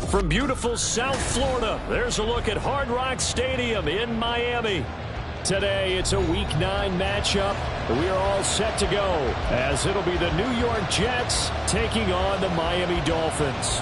From beautiful South Florida, there's a look at Hard Rock Stadium in Miami. Today, it's a Week 9 matchup. We are all set to go, as it'll be the New York Jets taking on the Miami Dolphins.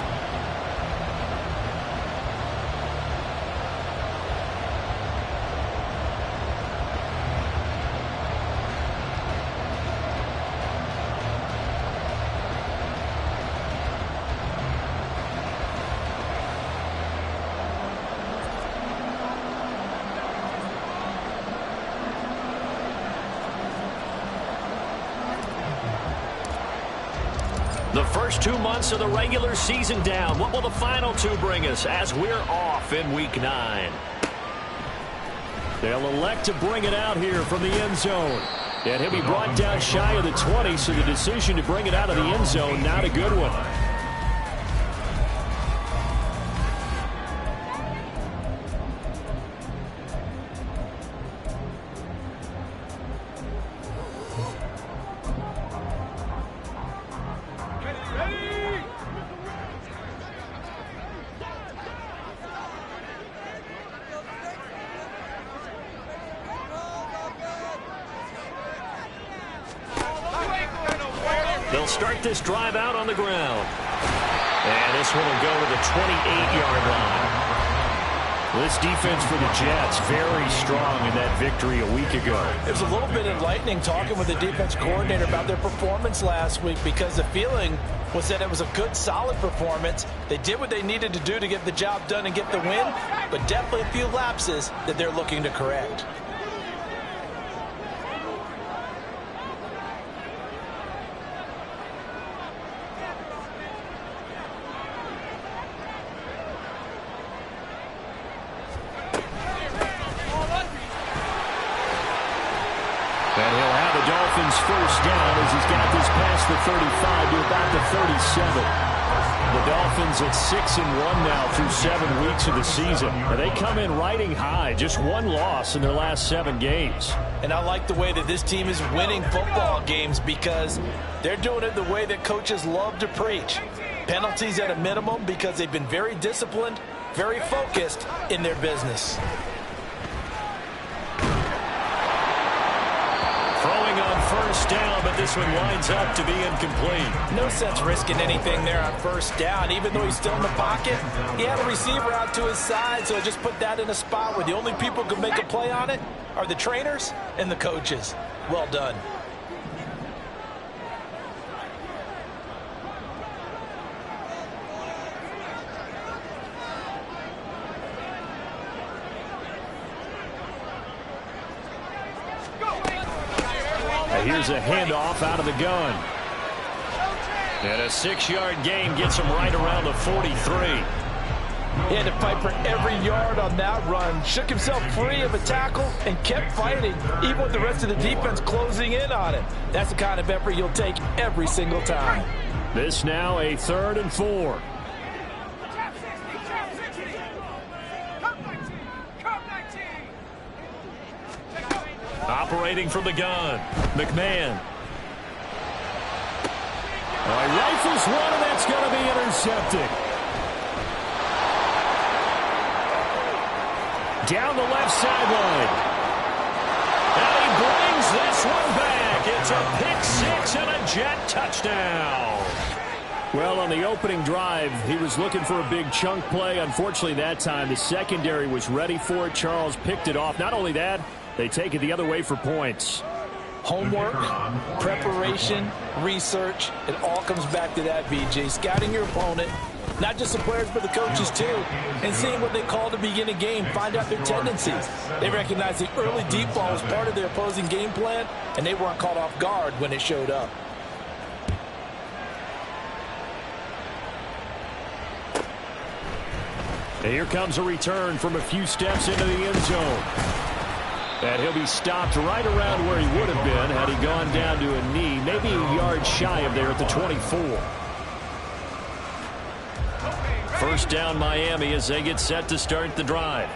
The first 2 months of the regular season down. What will the final 2 bring us as we're off in Week 9? They'll elect to bring it out here from the end zone. And he'll be brought down shy of the 20, so the decision to bring it out of the end zone, not a good one. They'll start this drive out on the ground. And this one will go to the 28-yard line. This defense for the Jets, very strong in that victory a week ago. It was a little bit enlightening talking with the defense coordinator about their performance last week, because the feeling was that it was a good, solid performance. They did what they needed to do to get the job done and get the win, but definitely a few lapses that they're looking to correct. And he'll have the Dolphins first down as he's got this past the 35 to about the 37. The Dolphins at 6-1 now through 7 weeks of the season. And they come in riding high, just 1 loss in their last 7 games. And I like the way that this team is winning football games, because they're doing it the way that coaches love to preach. Penalties at a minimum, because they've been very disciplined, very focused in their business. First down, but this one winds up to be incomplete. No sense risking anything there on first down. Even though he's still in the pocket, he had a receiver out to his side, so just put that in a spot where the only people who can make a play on it are the trainers and the coaches. Well done. Here's a handoff out of the gun. And a 6-yard gain gets him right around the 43. He had to fight for every yard on that run. Shook himself free of a tackle and kept fighting, even with the rest of the defense closing in on him. That's the kind of effort you'll take every single time. This now a 3rd and 4. Operating from the gun, McMahon. Rifles one, and that's going to be intercepted. Down the left sideline. And he brings this one back. It's a pick 6 and a Jet touchdown. Well, on the opening drive, he was looking for a big chunk play. Unfortunately, that time, the secondary was ready for it. Charles picked it off. Not only that, they take it the other way for points. Homework, preparation, research, it all comes back to that, VJ. Scouting your opponent, not just the players but the coaches too, and seeing what they call to begin a game, find out their tendencies. They recognize the early deep ball was part of their opposing game plan, and they weren't caught off guard when it showed up. And here comes a return from a few steps into the end zone. And he'll be stopped right around where he would have been had he gone down to a knee, maybe a yard shy of there at the 24. First down Miami as they get set to start the drive.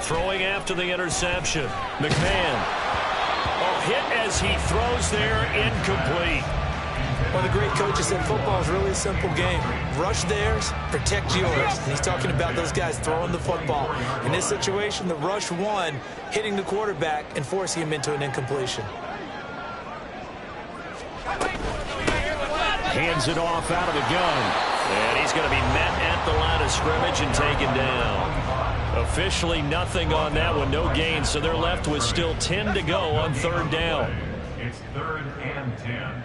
Throwing after the interception. McMahon. Oh, hit as he throws there, incomplete. One of the great coaches said football is really a simple game. Rush theirs, protect yours. And he's talking about those guys throwing the football. In this situation, the rush won, hitting the quarterback and forcing him into an incompletion. Hands it off out of the gun. And he's going to be met at the line of scrimmage and taken down. Officially nothing on that one, no gain. So they're left with still 10 to go on third down. It's 3rd and 10.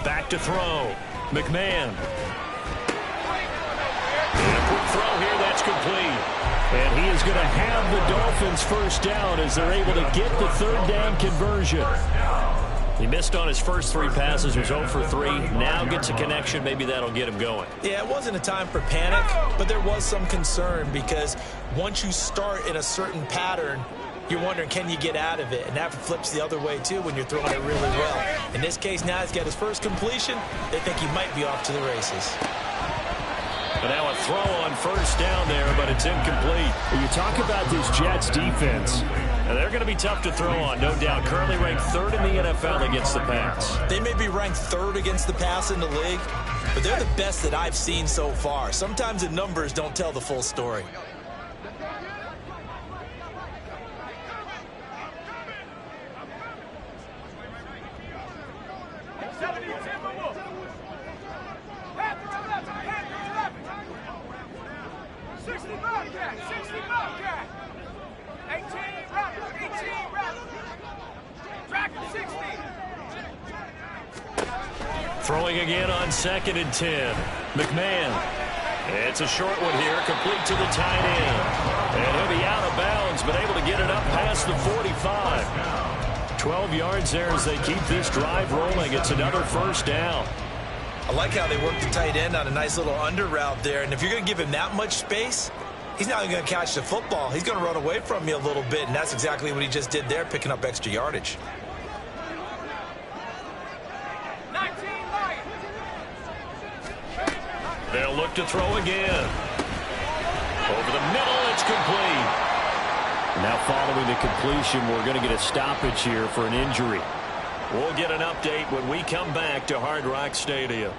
Back to throw. McMahon. And a quick throw here, that's complete. And he is going to have the Dolphins first down as they're able to get the third down conversion. He missed on his first 3 passes, was 0 for 3. Now gets a connection. Maybe that'll get him going. Yeah, it wasn't a time for panic, but there was some concern because once you start in a certain pattern, you're wondering, can you get out of it? And that flips the other way, too, when you're throwing it really well. In this case, now he's got his first completion. They think he might be off to the races. But now a throw on first down there, but it's incomplete. You talk about this Jets defense. Now they're going to be tough to throw on, no doubt. Currently ranked 3rd in the NFL against the pass. They may be ranked 3rd against the pass in the league, but they're the best that I've seen so far. Sometimes the numbers don't tell the full story. Throwing again on 2nd and 10. McMahon. It's a short one here, complete to the tight end. And he'll be out of bounds, but able to get it up past the 45. 12 yards there as they keep this drive rolling. It's another first down. I like how they work the tight end on a nice little under route there. And if you're going to give him that much space, he's not going to catch the football. He's going to run away from you a little bit, and that's exactly what he just did there, picking up extra yardage. They'll look to throw again. Over the middle, it's complete. Now following the completion, we're going to get a stoppage here for an injury. We'll get an update when we come back to Hard Rock Stadium.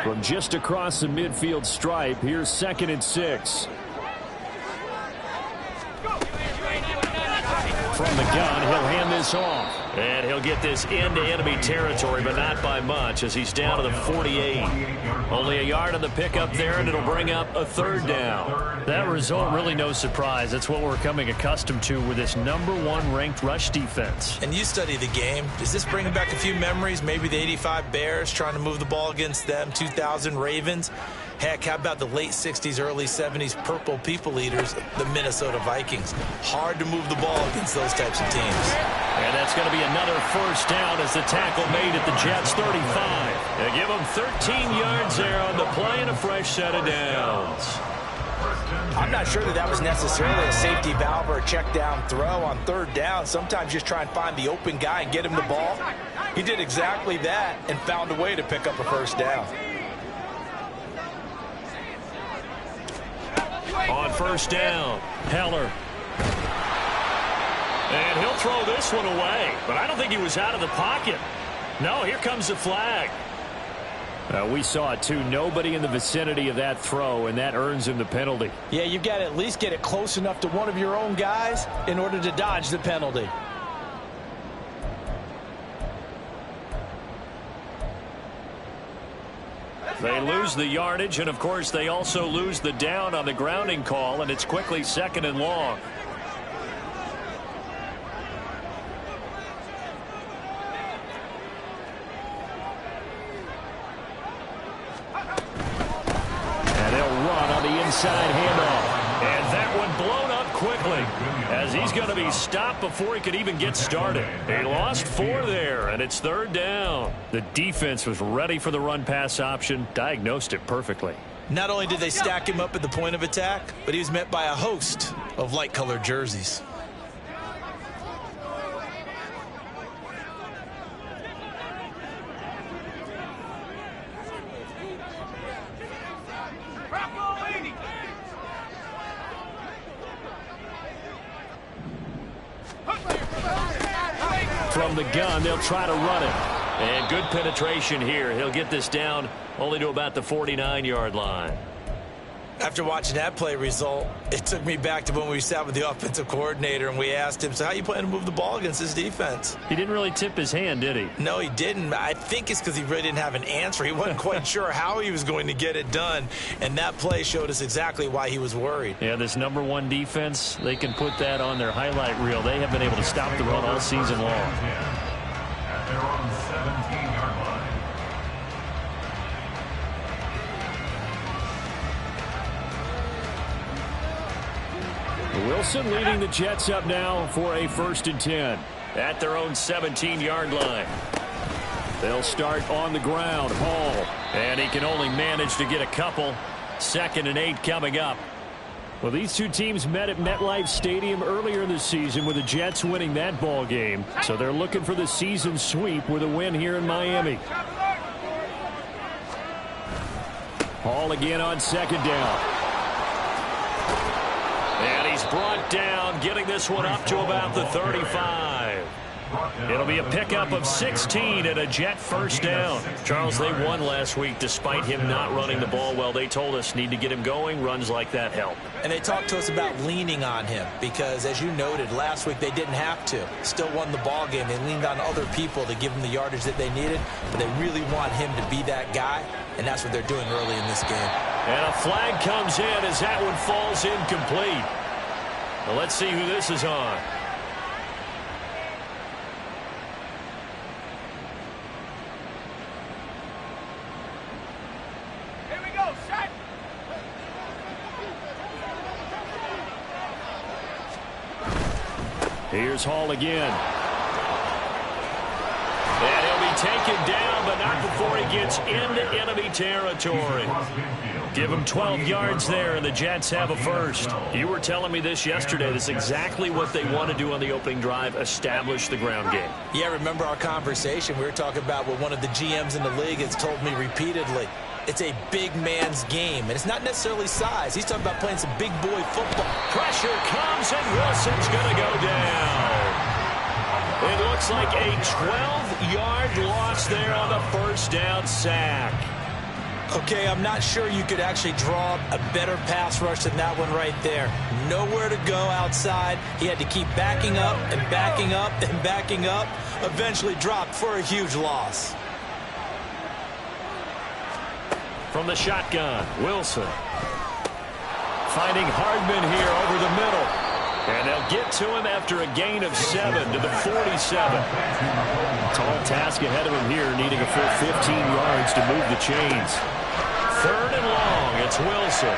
From just across the midfield stripe, here's 2nd and 6. From the gun, he'll hand this off. And he'll get this into enemy territory, but not by much as he's down to the 48. Only a yard on the pickup there, and it'll bring up a 3rd down. That result, really no surprise. That's what we're coming accustomed to with this #1 ranked rush defense. And you study the game. Does this bring back a few memories? Maybe the 85 Bears trying to move the ball against them, 2000 Ravens. Heck, how about the late 60s, early 70s Purple People Eaters, the Minnesota Vikings? Hard to move the ball against those types of teams. And that's going to be another first down as the tackle made at the Jets' 35. They give them 13 yards there on the play and a fresh set of downs. I'm not sure that was necessarily a safety valve or a check down throw on 3rd down. Sometimes just try and find the open guy and get him the ball. He did exactly that and found a way to pick up a first down. On first down, Heller. And he'll throw this one away, but I don't think he was out of the pocket. No, here comes the flag. We saw it too. Nobody in the vicinity of that throw, and that earns him the penalty. Yeah, you've got to at least get it close enough to one of your own guys in order to dodge the penalty. They lose the yardage, and of course they also lose the down on the grounding call, and it's quickly 2nd and long. And they'll run on the inside handoff. And that one blown up quickly as he's going to be stopped before he could even get started. He lost 4 there, and it's 3rd down. The defense was ready for the run-pass option, diagnosed it perfectly. Not only did they stack him up at the point of attack, but he was met by a host of light-colored jerseys. From the gun, they'll try to run it. And good penetration here. He'll get this down only to about the 49-yard line. After watching that play result, it took me back to when we sat with the offensive coordinator and we asked him, so how you plan to move the ball against this defense? He didn't really tip his hand, did he? No, he didn't. I think it's because he really didn't have an answer. He wasn't quite sure how he was going to get it done, and that play showed us exactly why he was worried. Yeah, this number one defense, they can put that on their highlight reel. They have been able to stop the run all season long. At their own 17-yard line. Wilson leading the Jets up now for a 1st and 10 at their own 17-yard line. They'll start on the ground. Hall, and he can only manage to get a couple. 2nd and 8 coming up. Well, these two teams met at MetLife Stadium earlier in the season with the Jets winning that ball game. So they're looking for the season sweep with a win here in Miami. Hall again on 2nd down. And he's brought down, getting this one up to about the 35. It'll be a pickup of 16 and a Jet 1st down. Charles, they won last week despite him not running the ball well. They told us need to get him going. Runs like that help. And they talked to us about leaning on him because, as you noted, last week they didn't have to. Still won the ball game. They leaned on other people to give them the yardage that they needed, but they really want him to be that guy, and that's what they're doing early in this game. And a flag comes in as that one falls incomplete. Well, let's see who this is on. Here we go, set. Here's Hall again. And he'll be taken down, but not before he gets into enemy territory. Give him 12 yards there, and the Jets have a 1st. You were telling me this yesterday. This is exactly what they want to do on the opening drive, establish the ground game. Yeah, remember our conversation? We were talking about what one of the GMs in the league has told me repeatedly. It's a big man's game, and it's not necessarily size. He's talking about playing some big boy football. Pressure comes, and Wilson's going to go down. It looks like a 12-yard loss there on the 1st down sack. Okay, I'm not sure you could actually draw a better pass rush than that one right there. Nowhere to go outside. He had to keep backing up and backing up and backing up. Eventually dropped for a huge loss. From the shotgun, Wilson. Finding Hardman here over the middle. And they'll get to him after a gain of 7 to the 47. Tall task ahead of him here, needing a full 15 yards to move the chains. 3rd and long, it's Wilson.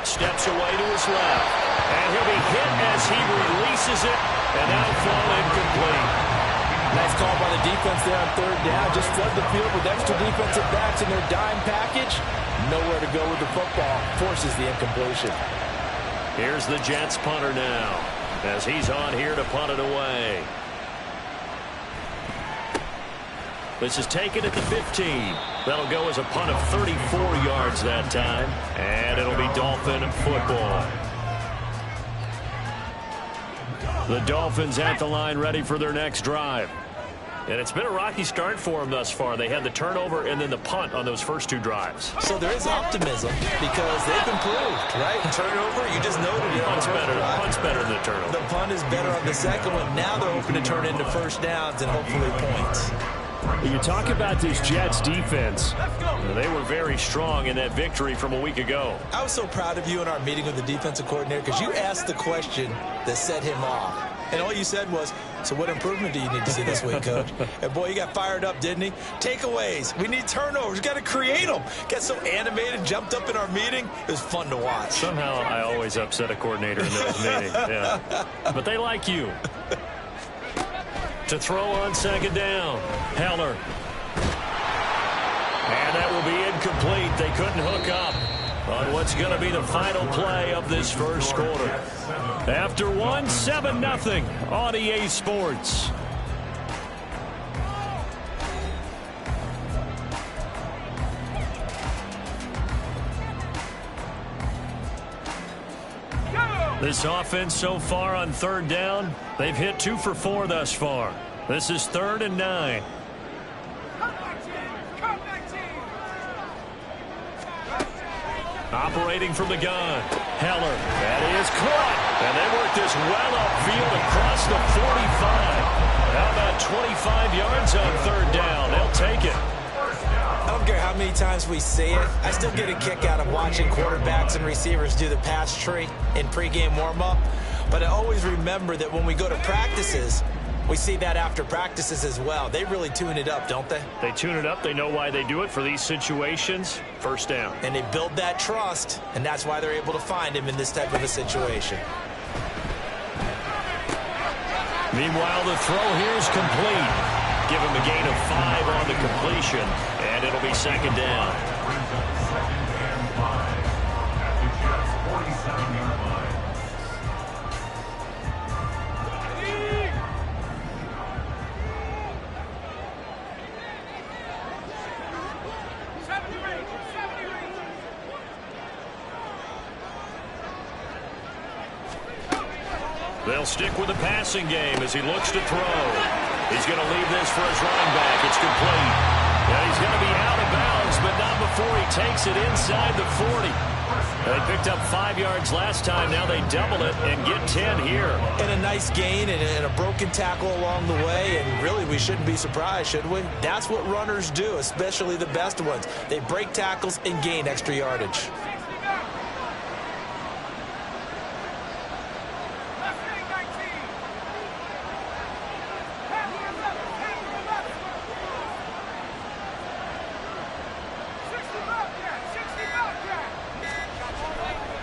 Steps away to his left. And he'll be hit as he releases it, and that'll fall incomplete. Nice call by the defense there on 3rd down. Just flood the field with extra defensive backs in their dime package. Nowhere to go with the football. Forces the incompletion. Here's the Jets punter now, as he's on here to punt it away. This is taken at the 15. That'll go as a punt of 34 yards that time, and it'll be Dolphin football. The Dolphins at the line, ready for their next drive. And it's been a rocky start for them thus far. They had the turnover and then the punt on those first 2 drives. So there is optimism because they've improved, right? Turnover, you just noted it. Punt's better than the turnover. The punt is better on the second one. Now they're hoping to turn into 1st downs and hopefully points. You talk about this Jets defense. They were very strong in that victory from a week ago. I was so proud of you in our meeting with the defensive coordinator because you asked the question that set him off. And all you said was, so what improvement do you need to see this week, Coach? And boy, he got fired up, didn't he? Takeaways. We need turnovers. We've got to create them. Got so animated, jumped up in our meeting. It was fun to watch. Somehow I always upset a coordinator in those meetings. Yeah. But they like you. To throw on 2nd down. Heller. And that will be incomplete. They couldn't hook up on what's going to be the final play of this first quarter. After one, 7-0 on EA Sports. This offense so far on third down, they've hit 2 for 4 thus far. This is 3rd and 9. Operating from the gun, Heller. That is caught. And they work this well upfield across the 45. How about 25 yards on third down? They'll take it. I don't care how many times we see it. I still get a kick out of watching quarterbacks and receivers do the pass tree in pregame warm-up. But I always remember that when we go to practices, we see that after practices as well. They really tune it up, don't they? They tune it up. They know why they do it for these situations. First down. And they build that trust, and that's why they're able to find him in this type of a situation. Meanwhile, the throw here is complete. Give him a gain of 5 on the completion, and it'll be second down. Second and 5 at the Jets' 47-yard line. They'll stick with the passing game as he looks to throw. He's going to leave this for his running back. It's complete. And he's going to be out of bounds, but not before he takes it inside the 40. They picked up 5 yards last time. Now they double it and get 10 here. And a nice gain and a broken tackle along the way. And really, we shouldn't be surprised, should we? That's what runners do, especially the best ones. They break tackles and gain extra yardage.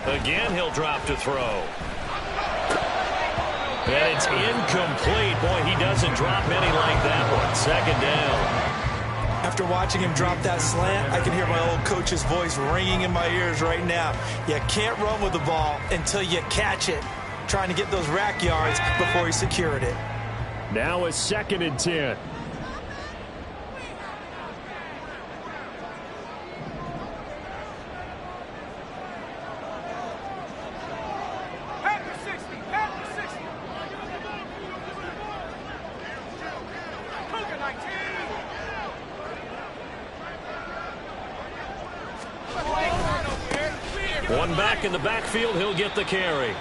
Again, he'll drop to throw. And it's incomplete. Boy, he doesn't drop many like that one. Second down. After watching him drop that slant, I can hear my old coach's voice ringing in my ears right now. You can't run with the ball until you catch it. Trying to get those rack yards before he secured it. Now a 2nd and 10. One back in the backfield, he'll get the carry.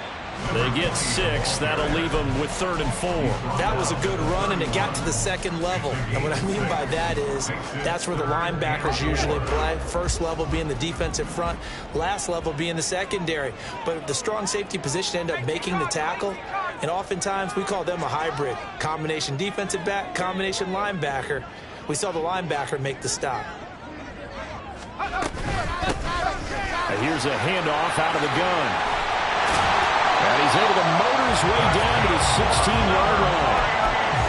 They get 6. That'll leave them with 3rd and 4. That was a good run, and it got to the second level. And what I mean by that is that's where the linebackers usually play. First level being the defensive front, last level being the secondary. But the strong safety position ended up making the tackle, and oftentimes we call them a hybrid. Combination defensive back, combination linebacker. We saw the linebacker make the stop. And here's a handoff out of the gun. And he's able to motor his way down to the 16-yard line.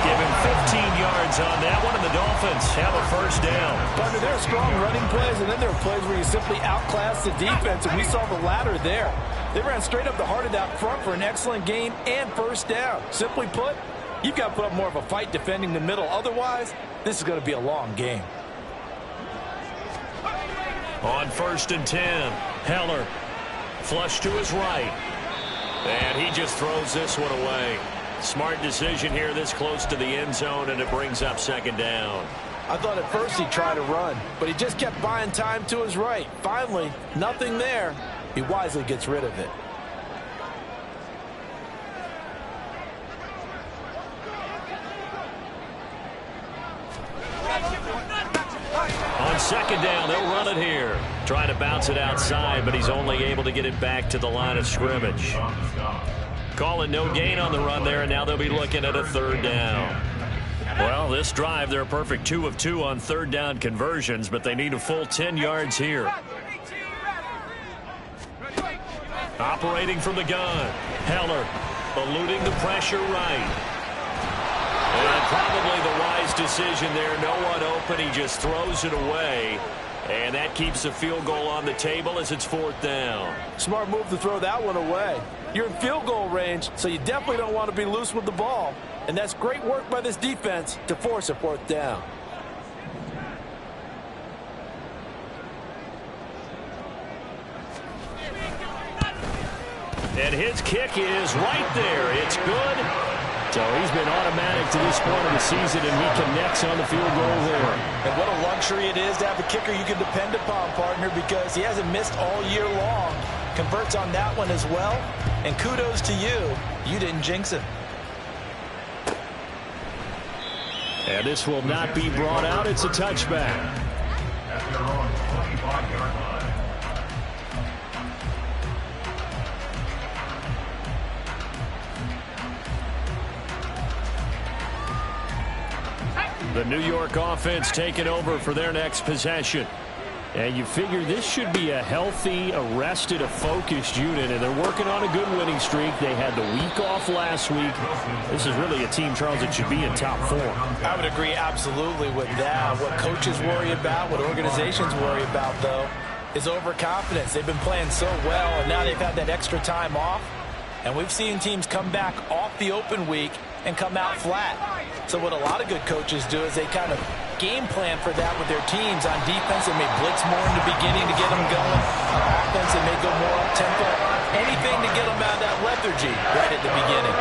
Give him 15 yards on that one, and the Dolphins have a first down. Partner, there are strong running plays, and then there are plays where you simply outclass the defense, and we saw the latter there. They ran straight up the heart of that front for an excellent gain and first down. Simply put, you've got to put up more of a fight defending the middle. Otherwise, this is going to be a long game. On 1st and 10, Heller flush to his right. And he just throws this one away. Smart decision here this close to the end zone, and it brings up 2nd down. I thought at first he'd try to run, but he just kept buying time to his right. Finally, nothing there. He wisely gets rid of it. On 2nd down, they'll run it here. Trying to bounce it outside, but he's only able to get it back to the line of scrimmage. Calling no gain on the run there, and now they'll be looking at a 3rd down. Well, this drive, they're a perfect 2 of 2 on 3rd down conversions, but they need a full 10 yards here. Operating from the gun, Heller eluding the pressure right. And probably the wise decision there. No one open. He just throws it away. And that keeps the field goal on the table as it's 4th down. Smart move to throw that one away. You're in field goal range, so you definitely don't want to be loose with the ball. And that's great work by this defense to force a 4th down. And his kick is right there. It's good. So he's been automatic to this point of the season, and he connects on the field goal there. And what a luxury it is to have a kicker you can depend upon, partner, because he hasn't missed all year long. Converts on that one as well. And kudos to you. You didn't jinx it. And this will not be brought out. It's a touchback. At their own 25-yard line. The New York offense taking over for their next possession. And you figure this should be a healthy, arrested, a focused unit, and they're working on a good winning streak. They had the week off last week. This is really a team, Charles, that should be in top 4. I would agree absolutely with that. What coaches worry about, what organizations worry about, though, is overconfidence. They've been playing so well, and now they've had that extra time off. And we've seen teams come back off the open week and come out flat. So what a lot of good coaches do is they kind of game plan for that with their teams. On defense, they may blitz more in the beginning to get them going. On offense, they may go more up-tempo. Anything to get them out of that lethargy right at the beginning.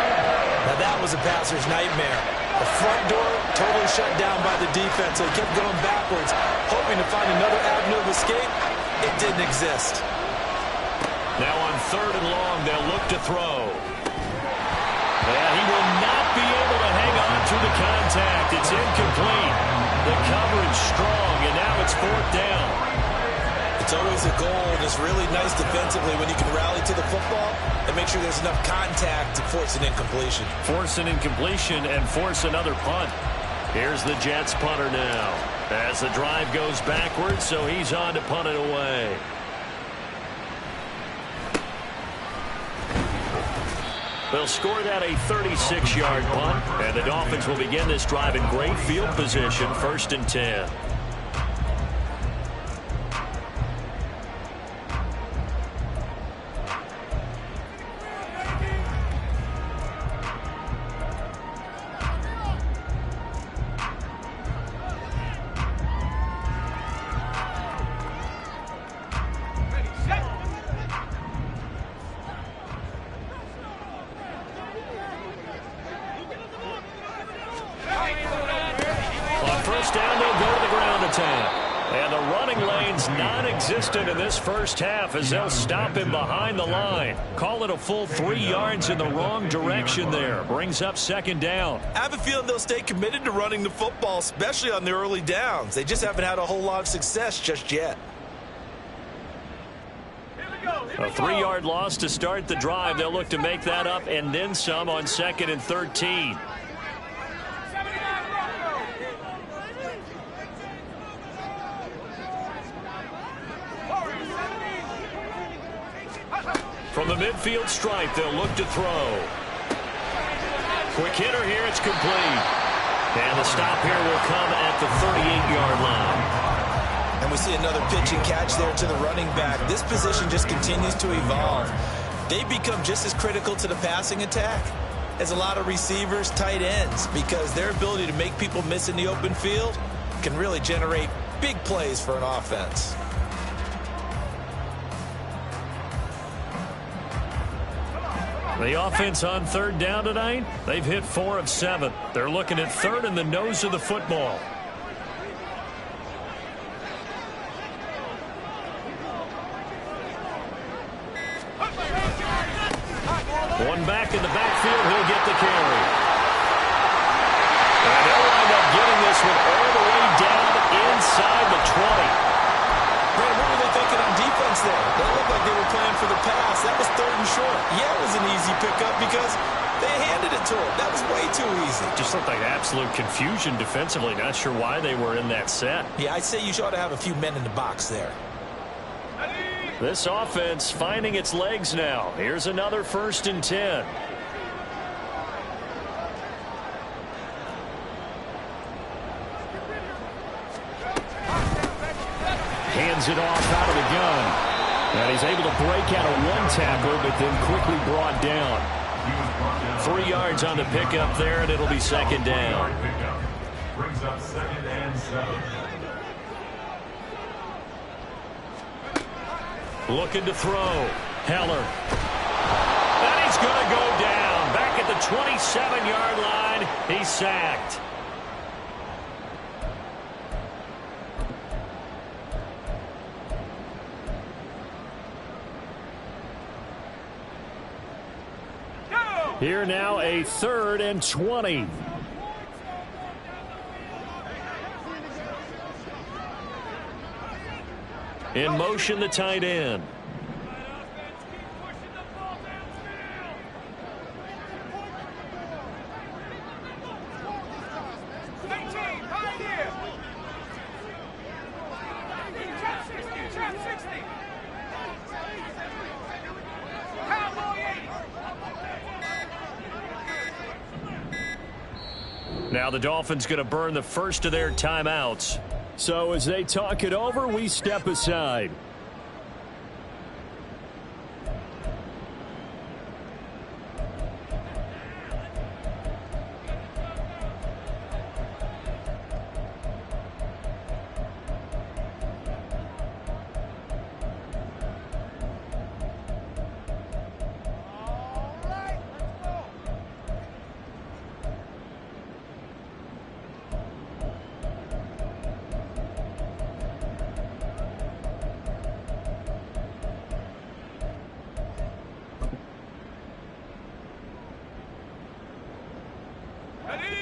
Now that was a passer's nightmare. The front door totally shut down by the defense. So he kept going backwards, hoping to find another avenue of escape. It didn't exist. Now on 3rd and long, they'll look to throw. Yeah, he will not be able to hang on to the contact. It's incomplete. The coverage strong, and now it's 4th down. It's always a goal, and it's really nice defensively when you can rally to the football and make sure there's enough contact to force an incompletion. Force an incompletion and force another punt. Here's the Jets punter now. As the drive goes backwards, so he's on to punt it away. They'll score that a 36-yard punt, and the Dolphins will begin this drive in great field position, 1st and 10. In this first half as they'll stop him behind the line. Call it a full 3 yards in the wrong direction there. Brings up 2nd down. I have a feeling they'll stay committed to running the football, especially on the early downs. They just haven't had a whole lot of success just yet. A 3-yard loss to start the drive. They'll look to make that up and then some on 2nd and 13. From the midfield stripe, they'll look to throw. Quick hitter here, it's complete. And the stop here will come at the 38-yard line. And we see another pitch and catch there to the running back. This position just continues to evolve. They become just as critical to the passing attack as a lot of receivers, tight ends, because their ability to make people miss in the open field can really generate big plays for an offense. The offense on 3rd down tonight, they've hit 4 of 7. They're looking at 3rd in the nose of the football. One back in the backfield, he'll get the carry. And they'll wind up getting this one all the way down inside the 20. Man, what were they thinking on defense there? They looked like they were playing for the pass. That was 3rd and short. Yeah, it was an easy pickup because they handed it to him. That was way too easy. Just looked like absolute confusion defensively. Not sure why they were in that set. Yeah, I'd say you ought to have a few men in the box there. This offense finding its legs now. Here's another 1st and 10. hands it off out of the gun. And he's able to break out of one tackle, but then quickly brought down. 3 yards on the pickup there, and it'll be second down. Brings up 2nd and 7. Looking to throw. Heller. And he's going to go down. Back at the 27-yard line. He's sacked. Here now a 3rd and 20. In motion, the tight end. Now the Dolphins going to burn the first of their timeouts. So as they talk it over, we step aside.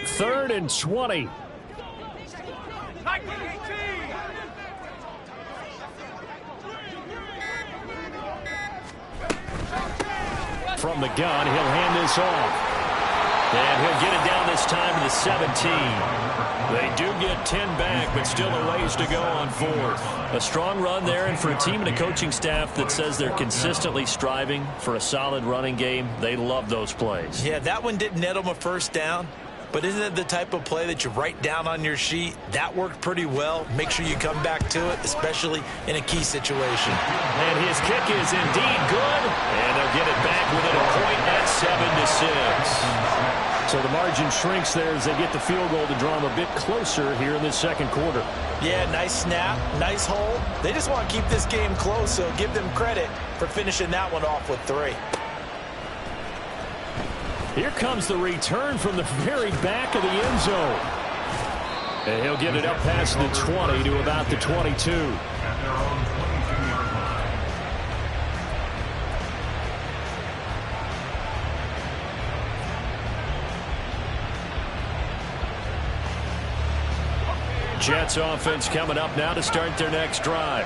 Third and 20. From the gun, he'll hand this off. And he'll get it down this time to the 17. They do get 10 back, but still a ways to go on 4th. A strong run there, and for a team and a coaching staff that says they're consistently striving for a solid running game, they love those plays. Yeah, that one didn't net them a first down. But isn't it the type of play that you write down on your sheet? That worked pretty well. Make sure you come back to it, especially in a key situation. And his kick is indeed good. And they'll get it back within a point at 7-6. So the margin shrinks there as they get the field goal to draw them a bit closer here in this second quarter. Yeah, nice snap, nice hole. They just want to keep this game close, so give them credit for finishing that one off with 3. Here comes the return from the very back of the end zone. And he'll get it up past the 20 to about the 22. At their own 22-yard line. Jets offense coming up now to start their next drive.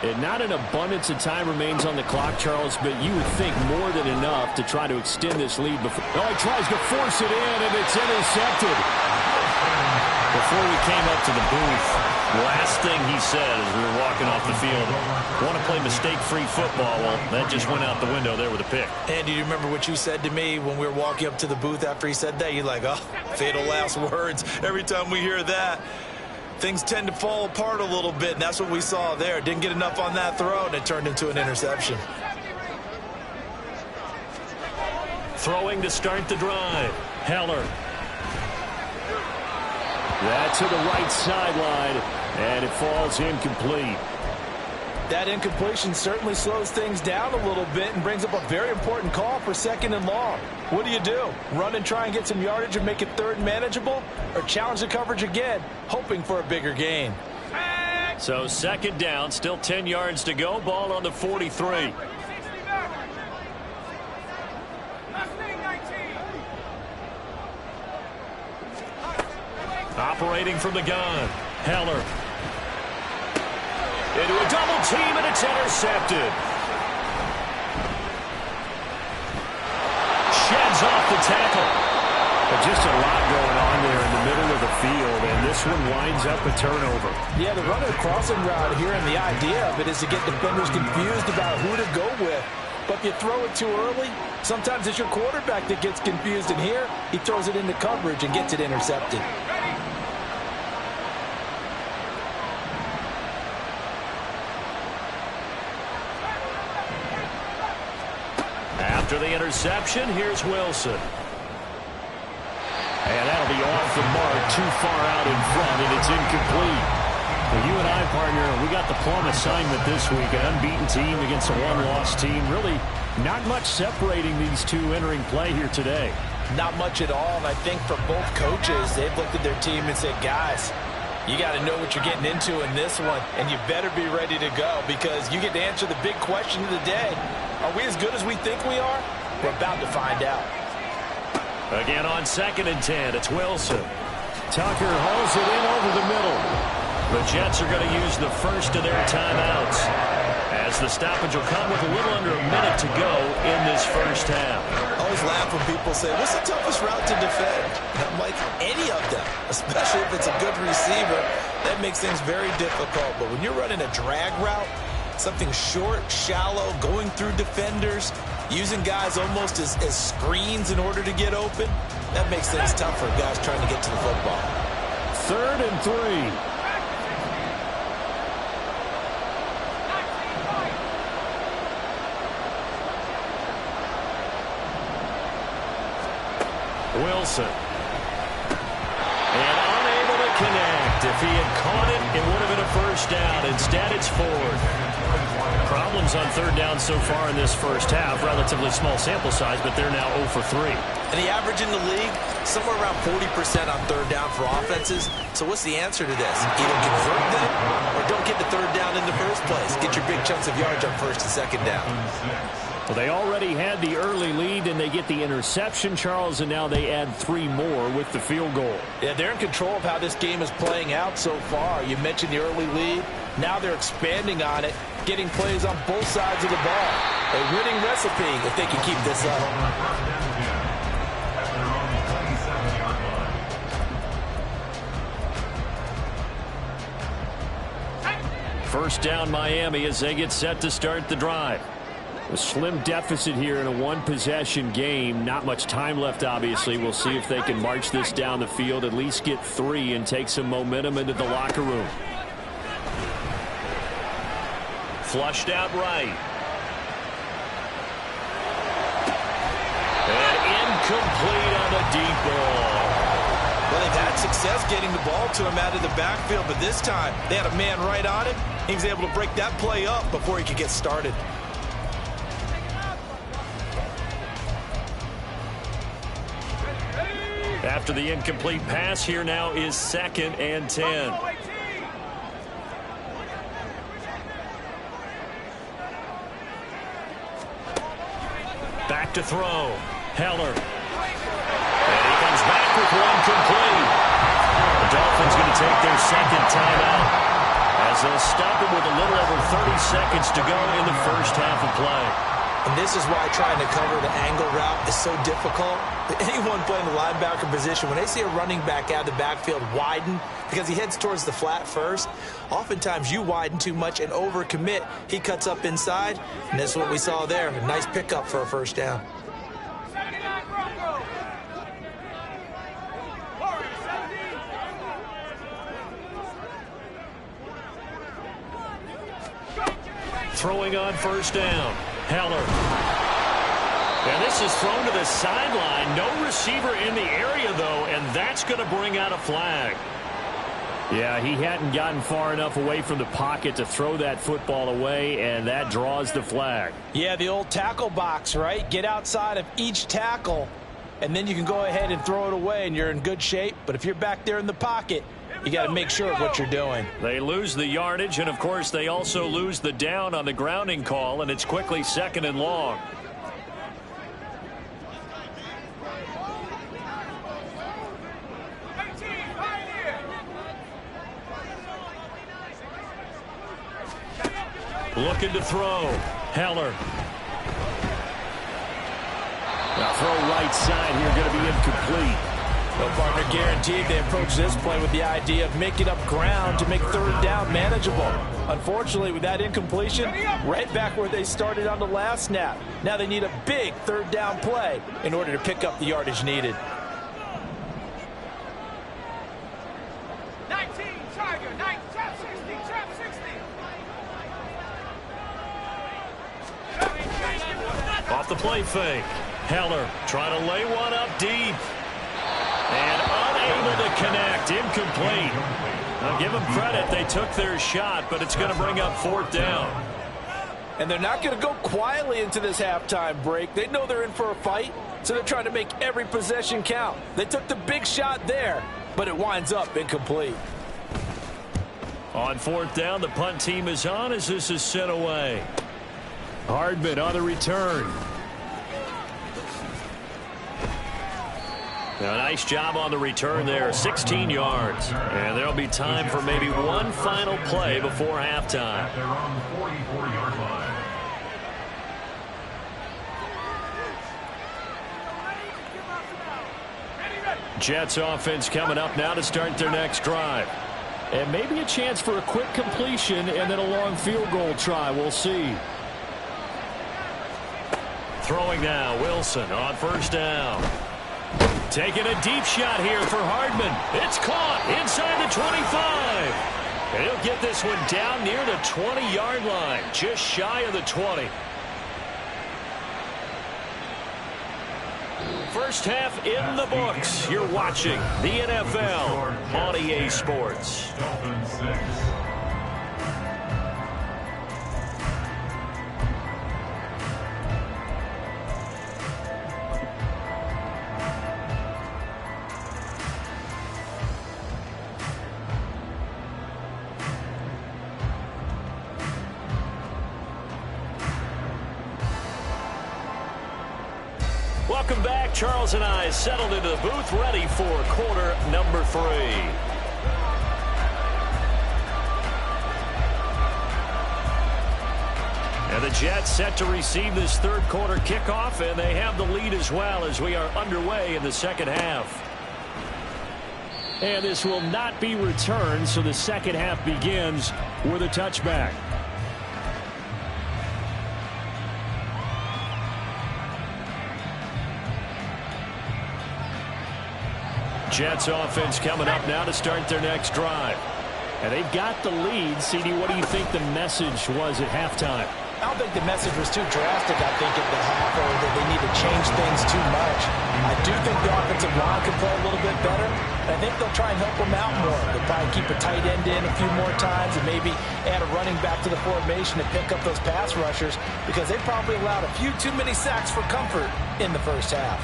And not an abundance of time remains on the clock, Charles, but you would think more than enough to try to extend this lead. Before he tries to force it in, and it's intercepted. Before we came up to the booth, last thing he said as we were walking off the field, want to play mistake-free football. Well, that just went out the window there with a pick. And do you remember what you said to me when we were walking up to the booth after he said that? You're like, oh, fatal last words. Every time we hear that, things tend to fall apart a little bit, and that's what we saw there. Didn't get enough on that throw, and it turned into an interception. Throwing to start the drive. Heller. That to the right sideline, and it falls incomplete. That incompletion certainly slows things down a little bit and brings up a very important call for 2nd and long. What do? Run and try and get some yardage and make it 3rd manageable, or challenge the coverage again, hoping for a bigger gain? So 2nd down, still 10 yards to go. Ball on the 43. Operating from the gun. Heller. Into a double team, and it's intercepted. Sheds off the tackle. But just a lot going on there in the middle of the field, and this one winds up a turnover. Yeah, the running crossing route here, and the idea of it is to get defenders confused about who to go with. But if you throw it too early, sometimes it's your quarterback that gets confused, and here he throws it into coverage and gets it intercepted. After the interception, here's Wilson. And that'll be off the mark, too far out in front, and it's incomplete. Well, you and I, partner, we got the plum assignment this week, an unbeaten team against a one-loss team. Really not much separating these two entering play here today. Not much at all, and I think for both coaches, they've looked at their team and said, guys, you got to know what you're getting into in this one, and you better be ready to go because you get to answer the big question of the day. Are we as good as we think we are? We're about to find out. Again on 2nd and 10, it's Wilson. Tucker hauls it in over the middle. The Jets are going to use the first of their timeouts as the stoppage will come with a little under a minute to go in this first half. I always laugh when people say, what's the toughest route to defend? And I'm like, any of them, especially if it's a good receiver. That makes things very difficult. But when you're running a drag route, something short, shallow, going through defenders, using guys almost as screens in order to get open, that makes things tough for guys trying to get to the football. 3rd and 3. Wilson. And unable to connect. If he had caught it, it would have been a first down. Instead, it's 4th. Problems on 3rd down so far in this first half. Relatively small sample size, but they're now 0 for 3. And the average in the league, somewhere around 40% on 3rd down for offenses. So what's the answer to this? Either convert them or don't get the 3rd down in the first place. Get your big chunks of yards on 1st and 2nd down. Well, they already had the early lead, and they get the interception, Charles, and now they add 3 more with the field goal. Yeah, they're in control of how this game is playing out so far. You mentioned the early lead. Now they're expanding on it, getting plays on both sides of the ball. A winning recipe if they can keep this up. First down, Miami, as they get set to start the drive. A slim deficit here in a one-possession game. Not much time left, obviously. We'll see if they can march this down the field, at least get 3 and take some momentum into the locker room. Flushed out right. And incomplete on the deep ball. Well, they've had success getting the ball to him out of the backfield, but this time they had a man right on it. He was able to break that play up before he could get started. After the incomplete pass, here now is 2nd and 10. Back to throw. Heller. And he comes back with one complete. The Dolphins going to take their 2nd timeout as they'll stop it with a little over 30 seconds to go in the first half of play. And this is why trying to cover the angle route is so difficult. Anyone playing the linebacker position, when they see a running back out of the backfield widen because he heads towards the flat first, oftentimes you widen too much and overcommit. He cuts up inside, and that's what we saw there. A nice pickup for a first down. Throwing on first down. Heller. And this is thrown to the sideline. No receiver in the area, though, and that's going to bring out a flag. Yeah, he hadn't gotten far enough away from the pocket to throw that football away, and that draws the flag. Yeah, the old tackle box, right? Get outside of each tackle, and then you can go ahead and throw it away, and you're in good shape. But if you're back there in the pocket, you got to make sure of what you're doing. They lose the yardage, and, of course, they also lose the down on the grounding call, and it's quickly 2nd and long. Looking to throw. Heller. Now throw right side here, going to be incomplete. Well, partner, guaranteed they approach this play with the idea of making up ground to make 3rd down manageable. Unfortunately, with that incompletion, right back where they started on the last snap. Now they need a big 3rd down play in order to pick up the yardage needed. 19, Tiger, 19, trap 60, trap 60. off the play fake. Heller trying to lay one up deep. And unable to connect. Incomplete. I'll give them credit. They took their shot, but it's going to bring up 4th down. And they're not going to go quietly into this halftime break. They know they're in for a fight, so they're trying to make every possession count. They took the big shot there, but it winds up incomplete. On 4th down, the punt team is on as this is sent away. Hardman on the return. A nice job on the return there, 16 yards. And there'll be time for maybe one final play before halftime. They're on the 44-yard line. Jets offense coming up now to start their next drive. And maybe a chance for a quick completion and then a long field goal try. We'll see. Throwing now, Wilson on 1st down. Taking a deep shot here for Hardman. It's caught inside the 25. And he'll get this one down near the 20-yard line, just shy of the 20. First half in the books. You're watching the NFL on EA Sports. Dolphins 6. Welcome back. Charles and I settled into the booth, ready for quarter number 3. And the Jets set to receive this 3rd quarter kickoff, and they have the lead as well as we are underway in the 2nd half. And this will not be returned, so the 2nd half begins with a touchback. Jets offense coming up now to start their next drive. And they've got the lead. CD, what do you think the message was at halftime? I don't think the message was too drastic, I think, at the half, or that they need to change things too much. I do think the offensive line can play a little bit better. I think they'll try and help them out more. They'll probably keep a tight end in a few more times and maybe add a running back to the formation to pick up those pass rushers, because they probably allowed a few too many sacks for comfort in the first half.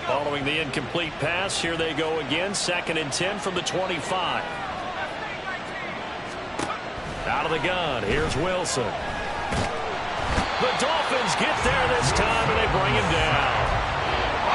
Following the incomplete pass, here they go again. 2nd and 10 from the 25. Out of the gun, here's Wilson. The Dolphins get there this time, and they bring him down.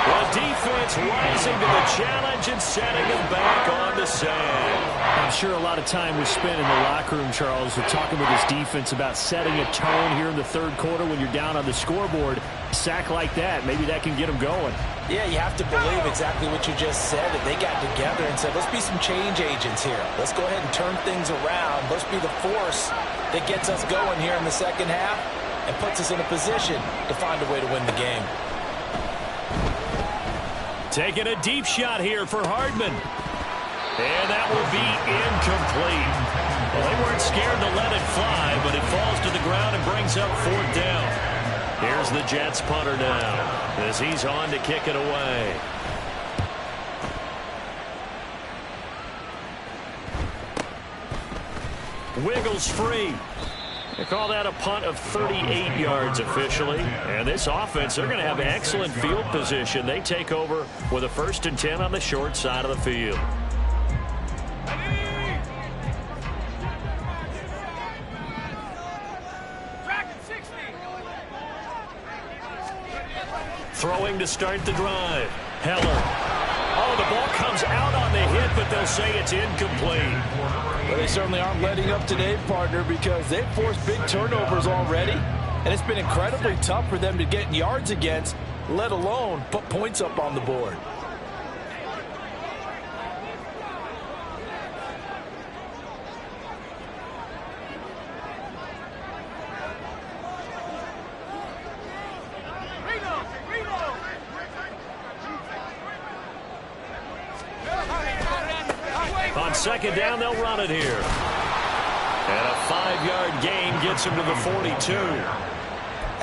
The defense rising to the challenge and setting him back on the sand. I'm sure a lot of time was spent in the locker room, Charles, with talking with his defense about setting a tone here in the 3rd quarter when you're down on the scoreboard. A sack like that, maybe that can get them going. Yeah, you have to believe exactly what you just said, that they got together and said, let's be some change agents here. Let's go ahead and turn things around. Let's be the force that gets us going here in the 2nd half and puts us in a position to find a way to win the game. Taking a deep shot here for Hardman. And that will be incomplete. Well, they weren't scared to let it fly, but it falls to the ground and brings up 4th down. Here's the Jets punter now as he's on to kick it away. Wiggles free. They call that a punt of 38 yards officially. And this offense, they're going to have excellent field position. They take over with a 1st and 10 on the short side of the field. Throwing to start the drive. Heller. Oh, the ball comes out on the hit, but they'll say it's incomplete. Well, they certainly aren't letting up today, partner, because they've forced big turnovers already. And it's been incredibly tough for them to get yards against, let alone put points up on the board. On 2nd down, they'll run it here. And a 5-yard gain gets him to the 42.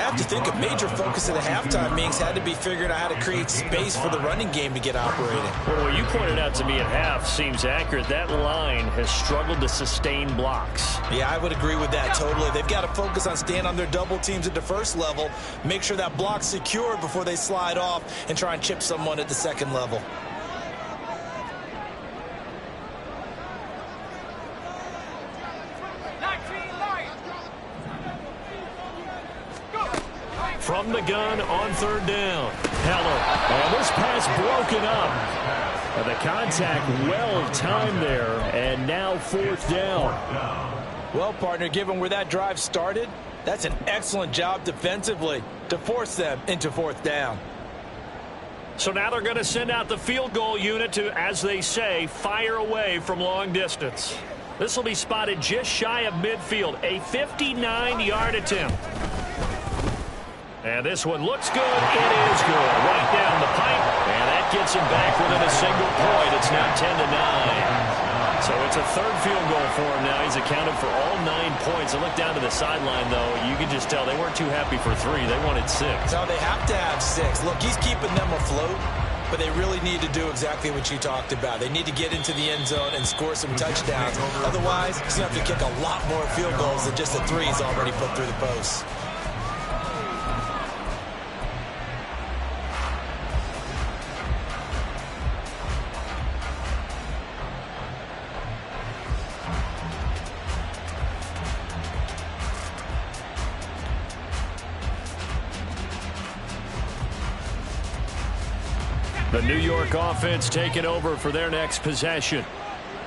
have to think a major focus of the halftime meetings had to be figuring out how to create space for the running game to get operating. Well, what you pointed out to me at half seems accurate. That line has struggled to sustain blocks. Yeah, I would agree with that totally. They've got to focus on staying on their double teams at the first level, make sure that block's secure before they slide off and try and chip someone at the second level. From the gun on third down. Heller. And this pass broken up. And the contact well timed there. And now fourth down. Well, partner, given where that drive started, that's an excellent job defensively to force them into fourth down. So now they're going to send out the field goal unit to, as they say, fire away from long distance. This will be spotted just shy of midfield. A 59-yard attempt. And this one looks good. It is good. Right down the pipe. And that gets him back within a single point. It's now 10-9. So it's a third field goal for him now. He's accounted for all 9 points. And look down to the sideline, though. You can just tell they weren't too happy for 3. They wanted 6. No, they have to have 6. Look, he's keeping them afloat. But they really need to do exactly what you talked about. They need to get into the end zone and score some touchdowns. Otherwise, he's going to have to kick a lot more field goals than just the 3 he's already put through the posts. The New York offense taking over for their next possession.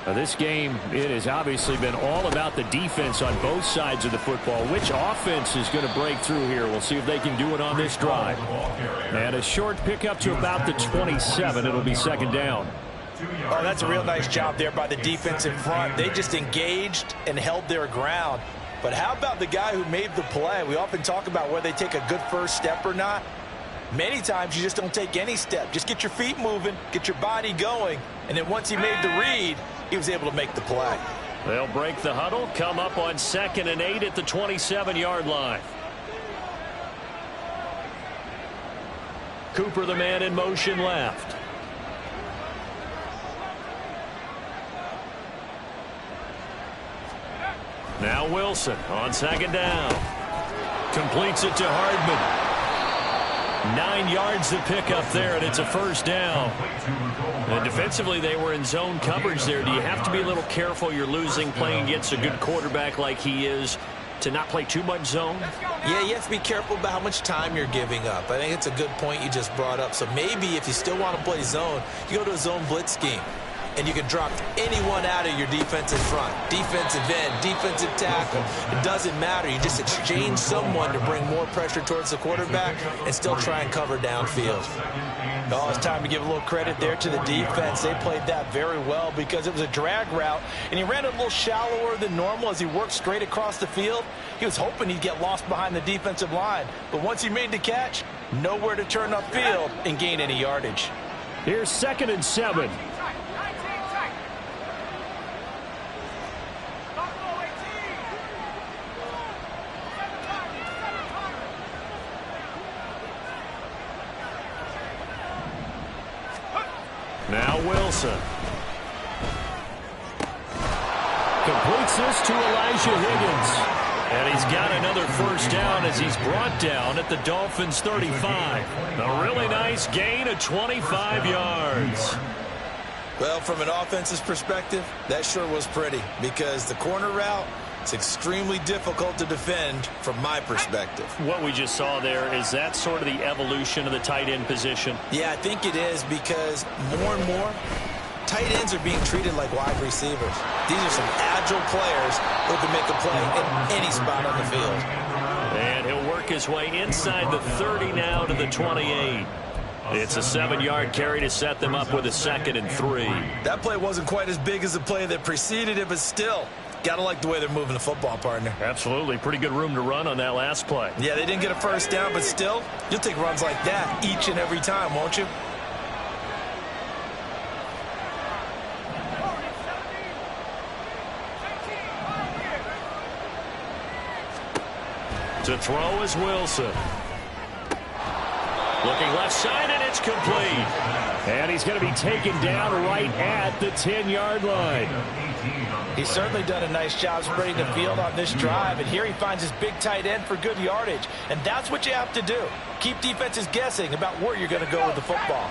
Now, this game, it has obviously been all about the defense on both sides of the football. Which offense is going to break through here? We'll see if they can do it on this drive. And a short pickup to about the 27. It'll be second down. Oh, that's a real nice job there by the defense in front. They just engaged and held their ground. But how about the guy who made the play? We often talk about whether they take a good first step or not. Many times you just don't take any step. Just get your feet moving, get your body going, and then once he made the read, he was able to make the play. They'll break the huddle, come up on 2nd and 8 at the 27-yard line. Cooper, the man in motion left. Now Wilson on 2nd down. Completes it to Hardman. 9 yards to pick up there, and it's a first down. And defensively, they were in zone coverage there. Do you have to be a little careful? You're losing playing against a good quarterback like he is to not play too much zone? Yeah, you have to be careful about how much time you're giving up. I think it's a good point you just brought up. So maybe if you still want to play zone, you go to a zone blitz scheme. And you can drop anyone out of your defensive front. Defensive end, defensive tackle. It doesn't matter. You just exchange someone to bring more pressure towards the quarterback and still try and cover downfield. Oh, it's time to give a little credit there to the defense. They played that very well because it was a drag route, and he ran a little shallower than normal as he worked straight across the field. He was hoping he'd get lost behind the defensive line. But once he made the catch, nowhere to turn upfield and gain any yardage. Here's 2nd and 7. Now Wilson. Completes this to Elijah Higgins. And he's got another first down as he's brought down at the Dolphins' 35. A really nice gain of 25 yards. Well, from an offense's perspective, that sure was pretty because the corner route, it's extremely difficult to defend from my perspective. What we just saw there, is that sort of the evolution of the tight end position? Yeah, I think it is because more and more, tight ends are being treated like wide receivers. These are some agile players who can make a play in any spot on the field. And he'll work his way inside the 30 now to the 28. It's a 7-yard carry to set them up with a 2nd and 3. That play wasn't quite as big as the play that preceded it, but still, gotta like the way they're moving the football, partner. Absolutely. Pretty good room to run on that last play. Yeah, they didn't get a first down, but still, you'll take runs like that each and every time, won't you? To throw is Wilson. Looking left side, and it's complete. And he's going to be taken down right at the 10-yard line. He's certainly done a nice job spreading the field on this drive, and here he finds his big tight end for good yardage. And that's what you have to do. Keep defenses guessing about where you're going to go with the football.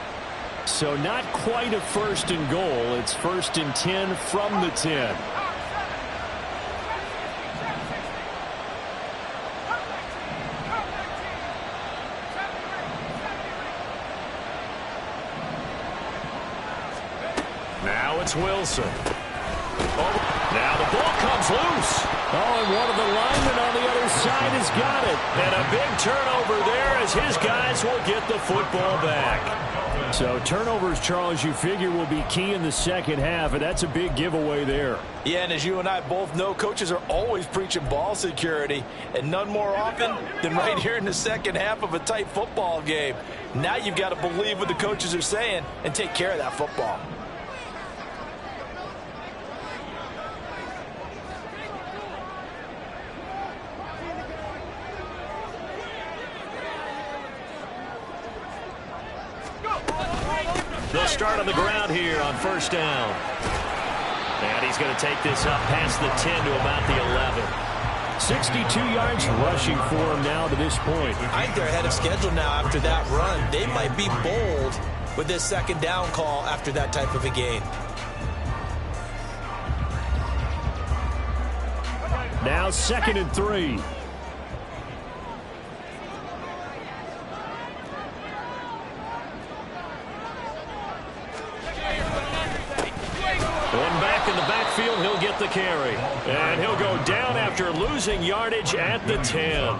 So not quite a 1st and goal. It's 1st and 10 from the 10. Now it's Wilson. Now the ball comes loose. Oh, and one of the linemen on the other side has got it. And a big turnover there as his guys will get the football back. So turnovers, Charles, you figure will be key in the second half, and that's a big giveaway there. Yeah, and as you and I both know, coaches are always preaching ball security, and none more often than right here in the second half of a tight football game. Now you've got to believe what the coaches are saying and take care of that football. They'll start on the ground here on 1st down. And he's going to take this up past the 10 to about the 11. 62 yards rushing for him now to this point. I think they're ahead of schedule now after that run. They might be bold with this 2nd down call after that type of a gain. Now 2nd and 3. And back in the backfield, he'll get the carry. And he'll go down after losing yardage at the 10.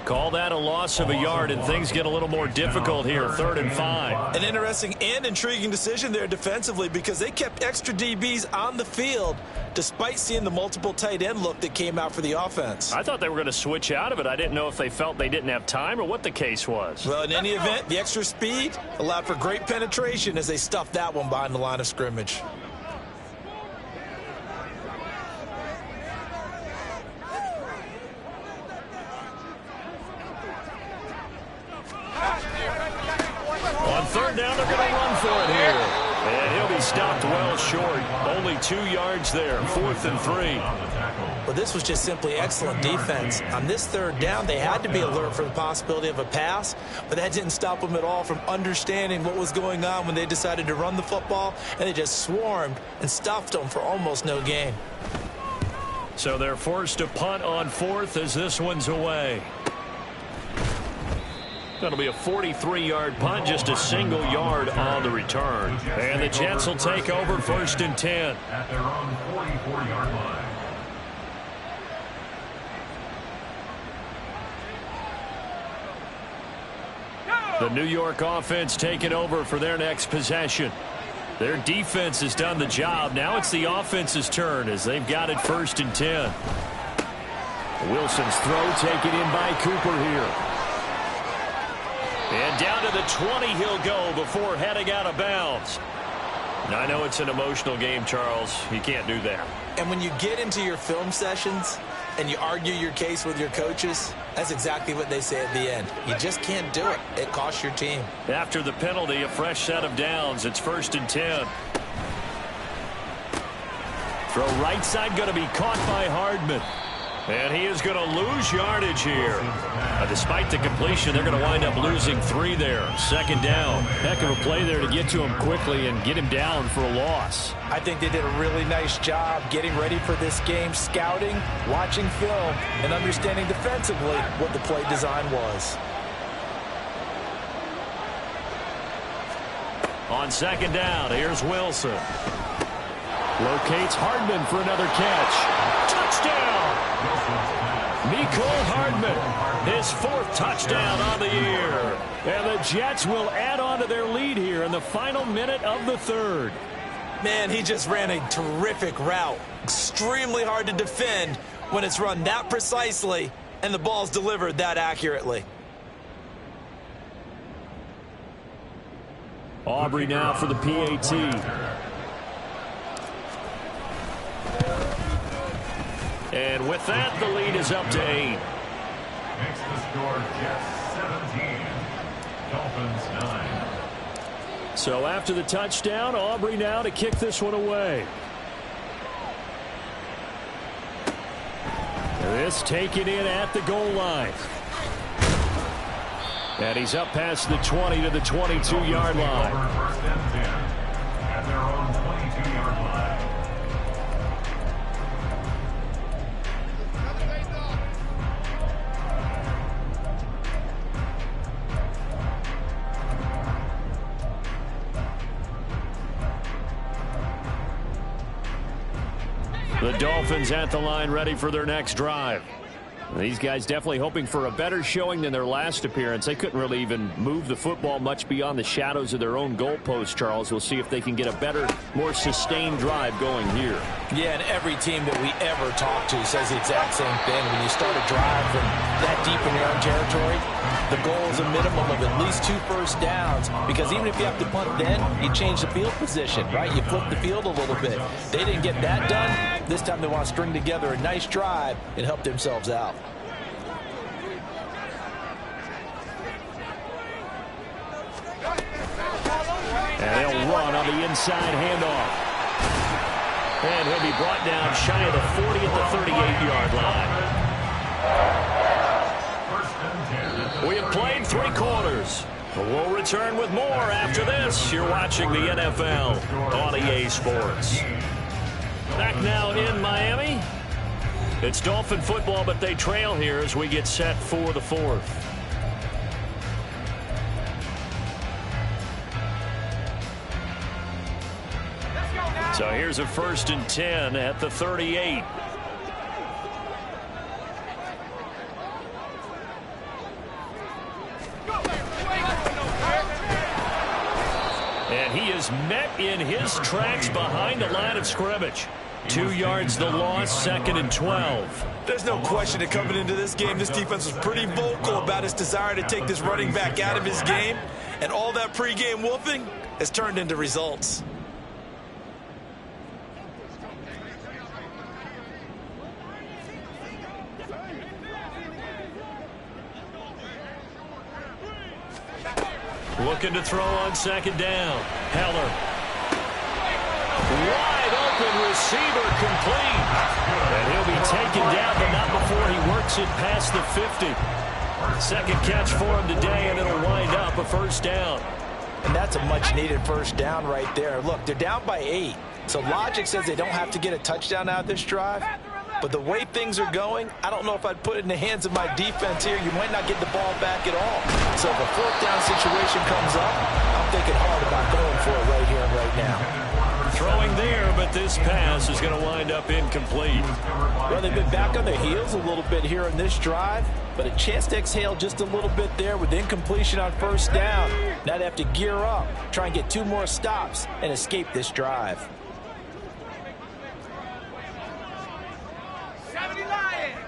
Call that a loss of a yard, and things get a little more difficult here, 3rd and 5. An interesting and intriguing decision there defensively because they kept extra DBs on the field despite seeing the multiple tight end look that came out for the offense. I thought they were going to switch out of it. I didn't know if they felt they didn't have time or what the case was. Well, in any event, the extra speed allowed for great penetration as they stuffed that one behind the line of scrimmage. On 3rd down, they're going to run for it here. And he'll be stopped well short. Only 2 yards there. 4th and 3. Well, this was just simply excellent defense. On this 3rd down, they had to be alert for the possibility of a pass, but that didn't stop them at all from understanding what was going on when they decided to run the football, and they just swarmed and stuffed them for almost no gain. So they're forced to punt on 4th as this one's away. That'll be a 43-yard punt, just a single yard on the return. And the Jets will take over 1st and 10. At their own 44-yard line. The New York offense taking over for their next possession. Their defense has done the job. Now it's the offense's turn as they've got it 1st and 10. Wilson's throw taken in by Cooper here. And down to the 20 he'll go before heading out of bounds. Now, I know it's an emotional game, Charles. You can't do that. And when you get into your film sessions and you argue your case with your coaches, that's exactly what they say at the end. You just can't do it. It costs your team. After the penalty, a fresh set of downs. It's 1st and 10. Throw right side going to be caught by Hardman. And he is going to lose yardage here. Despite the completion, they're going to wind up losing 3 there. 2nd down. Heck of a play there to get to him quickly and get him down for a loss. I think they did a really nice job getting ready for this game, scouting, watching film, and understanding defensively what the play design was. On 2nd down, here's Wilson. Locates Hardman for another catch. Touchdown! Mecole Hardman, his 4th touchdown on the year. And the Jets will add on to their lead here in the final minute of the 3rd. Man, he just ran a terrific route. Extremely hard to defend when it's run that precisely and the ball's delivered that accurately. Aubrey now for the PAT. And with that, the lead is up to 8. Your Jets 17. Dolphins 9. So after the touchdown, Aubrey now to kick this one away. This taken in at the goal line. And he's up past the 20 to the 22-yard line. First and 10 at their own 22-yard line. The Dolphins at the line ready for their next drive. These guys definitely hoping for a better showing than their last appearance. They couldn't really even move the football much beyond the shadows of their own goalpost, Charles. We'll see if they can get a better, more sustained drive going here. Yeah, and every team that we ever talk to says the exact same thing. When you start a drive from that deep in your own territory, the goal is a minimum of at least 2 first downs, because even if you have to punt then, you change the field position, right? You flip the field a little bit. They didn't get that done. This time they want to string together a nice drive and help themselves out. And they'll run on the inside handoff. And he'll be brought down shy of the 40 at the 38-yard line. We have played 3 quarters. We'll return with more after this. You're watching the NFL on EA Sports. Back now in Miami. It's Dolphin football, but they trail here as we get set for the 4th. So here's a 1st and 10 at the 38. And he is met in his tracks behind the line of scrimmage. 2 yards the loss, 2nd and 12. There's no question that coming into this game, this defense was pretty vocal about its desire to take this running back out of his game. And all that pregame wolfing has turned into results. Looking to throw on 2nd down. Heller. Wide open receiver complete. And he'll be taken down, but not before he works it past the 50. 2nd catch for him today, and it'll wind up a 1st down. And that's a much-needed 1st down right there. Look, they're down by 8. So logic says they don't have to get a touchdown out of this drive. But the way things are going, I don't know if I'd put it in the hands of my defense here. You might not get the ball back at all. So if a 4th down situation comes up, I'm thinking hard about going for it right here and right now. Throwing there, but this pass is going to wind up incomplete. Well, they've been back on their heels a little bit here in this drive, but a chance to exhale just a little bit there with incompletion on 1st down. Now they have to gear up, try and get 2 more stops, and escape this drive. 70 Lions.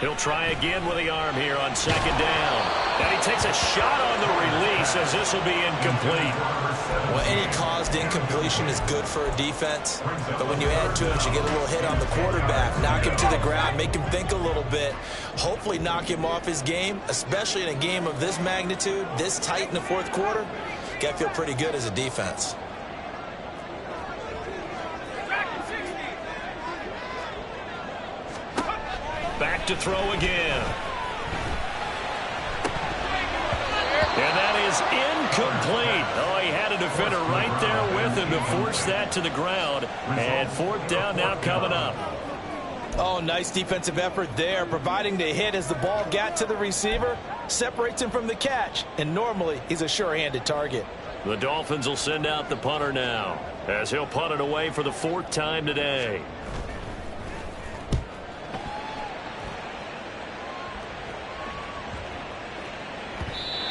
He'll try again with the arm here on 2nd down. And he takes a shot on the release as this will be incomplete. Well, any caused incompletion is good for a defense. But when you add to it, you get a little hit on the quarterback, knock him to the ground, make him think a little bit, hopefully knock him off his game, especially in a game of this magnitude, this tight in the 4th quarter. Got to feel pretty good as a defense. Back to throw again. And that is incomplete. Oh, he had a defender right there with him to force that to the ground. And 4th down now coming up. Oh, nice defensive effort there, providing the hit as the ball got to the receiver, separates him from the catch, and normally he's a sure-handed target. The Dolphins will send out the punter now, as he'll punt it away for the 4th time today.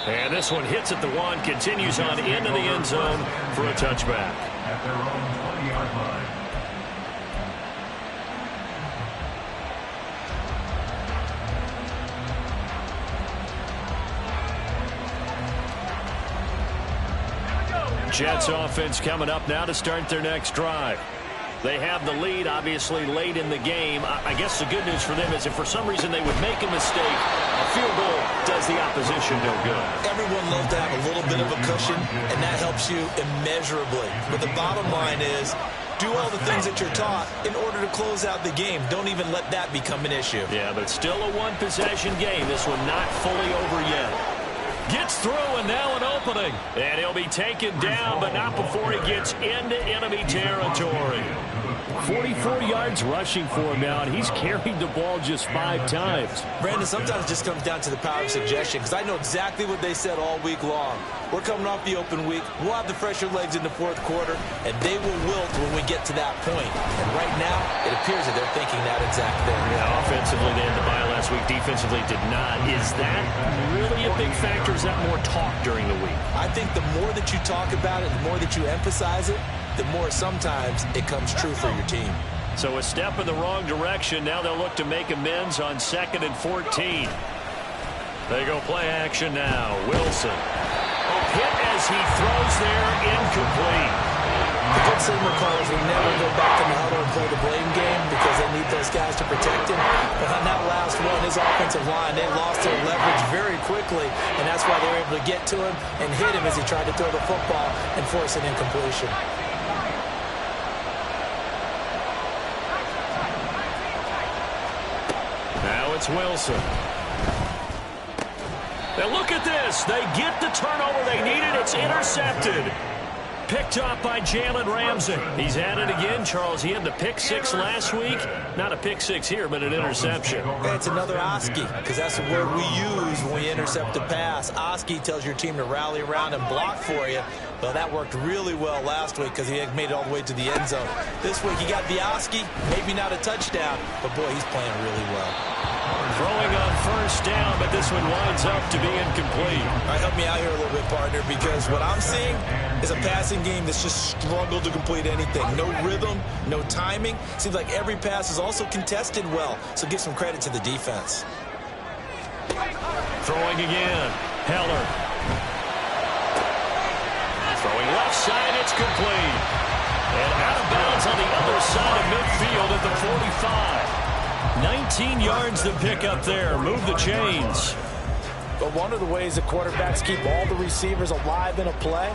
And this one hits at the 1, continues on into the end zone for a touchback. At their own 20-yard line. Jets offense coming up now to start their next drive. They have the lead, obviously, late in the game. I guess the good news for them is if for some reason they would make a mistake, a field goal does the opposition no good. Everyone loves to have a little bit of a cushion, and that helps you immeasurably. But the bottom line is, do all the things that you're taught in order to close out the game. Don't even let that become an issue. Yeah, but still a one-possession game. This one not fully over yet. Gets through, and now an opening. And he'll be taken down, but not before he gets into enemy territory. 44 yards rushing for him now, and he's carried the ball just 5 times. Brandon, sometimes it just comes down to the power of suggestion, because I know exactly what they said all week long. We're coming off the open week. We'll have the fresher legs in the fourth quarter, and they will wilt when we get to that point. And right now, it appears that they're thinking that exact thing. Yeah, offensively, they had the bye last week. Defensively, did not. Is that really a big factor? Is that more talk during the week? I think the more that you talk about it, the more that you emphasize it, the more sometimes it comes true for your team. So a step in the wrong direction. Now they'll look to make amends on 2nd and 14. They go play action now. Wilson. Hit as he throws there, incomplete. The good signal callers will never go back in the huddle and play the blame game because they need those guys to protect him. But on that last one, his offensive line, they lost their leverage very quickly, and that's why they were able to get to him and hit him as he tried to throw the football and force an incompletion. Now it's Wilson. Now look at this. They get the turnover they needed. It's intercepted. Picked up by Jalen Ramsey. He's at it again, Charles. He had the pick 6 last week. Not a pick 6 here, but an interception. Yeah, it's another Oski, because that's the word we use when we intercept a pass. Oski tells your team to rally around and block for you. Well, that worked really well last week because he made it all the way to the end zone. This week he got the Oski, maybe not a touchdown, but boy, he's playing really well. Throwing on first down, but this one winds up to be incomplete. All right, help me out here a little bit, partner, because what I'm seeing is a passing game that's just struggled to complete anything. No rhythm, no timing. Seems like every pass is also contested well, so give some credit to the defense. Throwing again. Heller. Throwing left side, it's complete. And out of bounds on the other side of midfield at the 45. 19 yards to pick up there. Move the chains. But one of the ways the quarterbacks keep all the receivers alive in a play,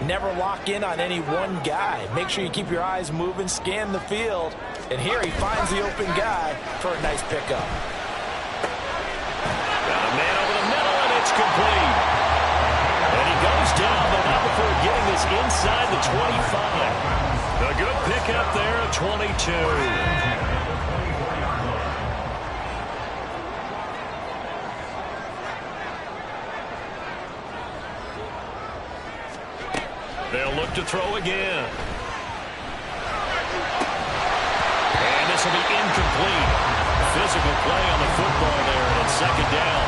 never lock in on any one guy. Make sure you keep your eyes moving, scan the field. And here he finds the open guy for a nice pickup. Got a man over the middle, and it's complete. And he goes down, but not before getting this inside the 25. A good pickup there at 22. They'll look to throw again. And this will be incomplete. Physical play on the football there, and it's 2nd down.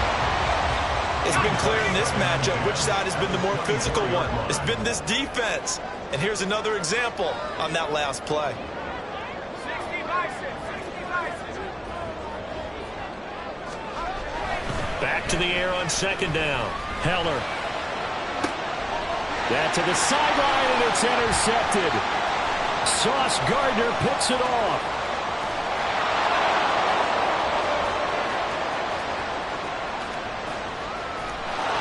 It's been clear in this matchup which side has been the more physical one. It's been this defense. And here's another example on that last play. 60 license, 60 license. Back to the air on 2nd down. Heller. That to the sideline, and it's intercepted. Sauce Gardner picks it off.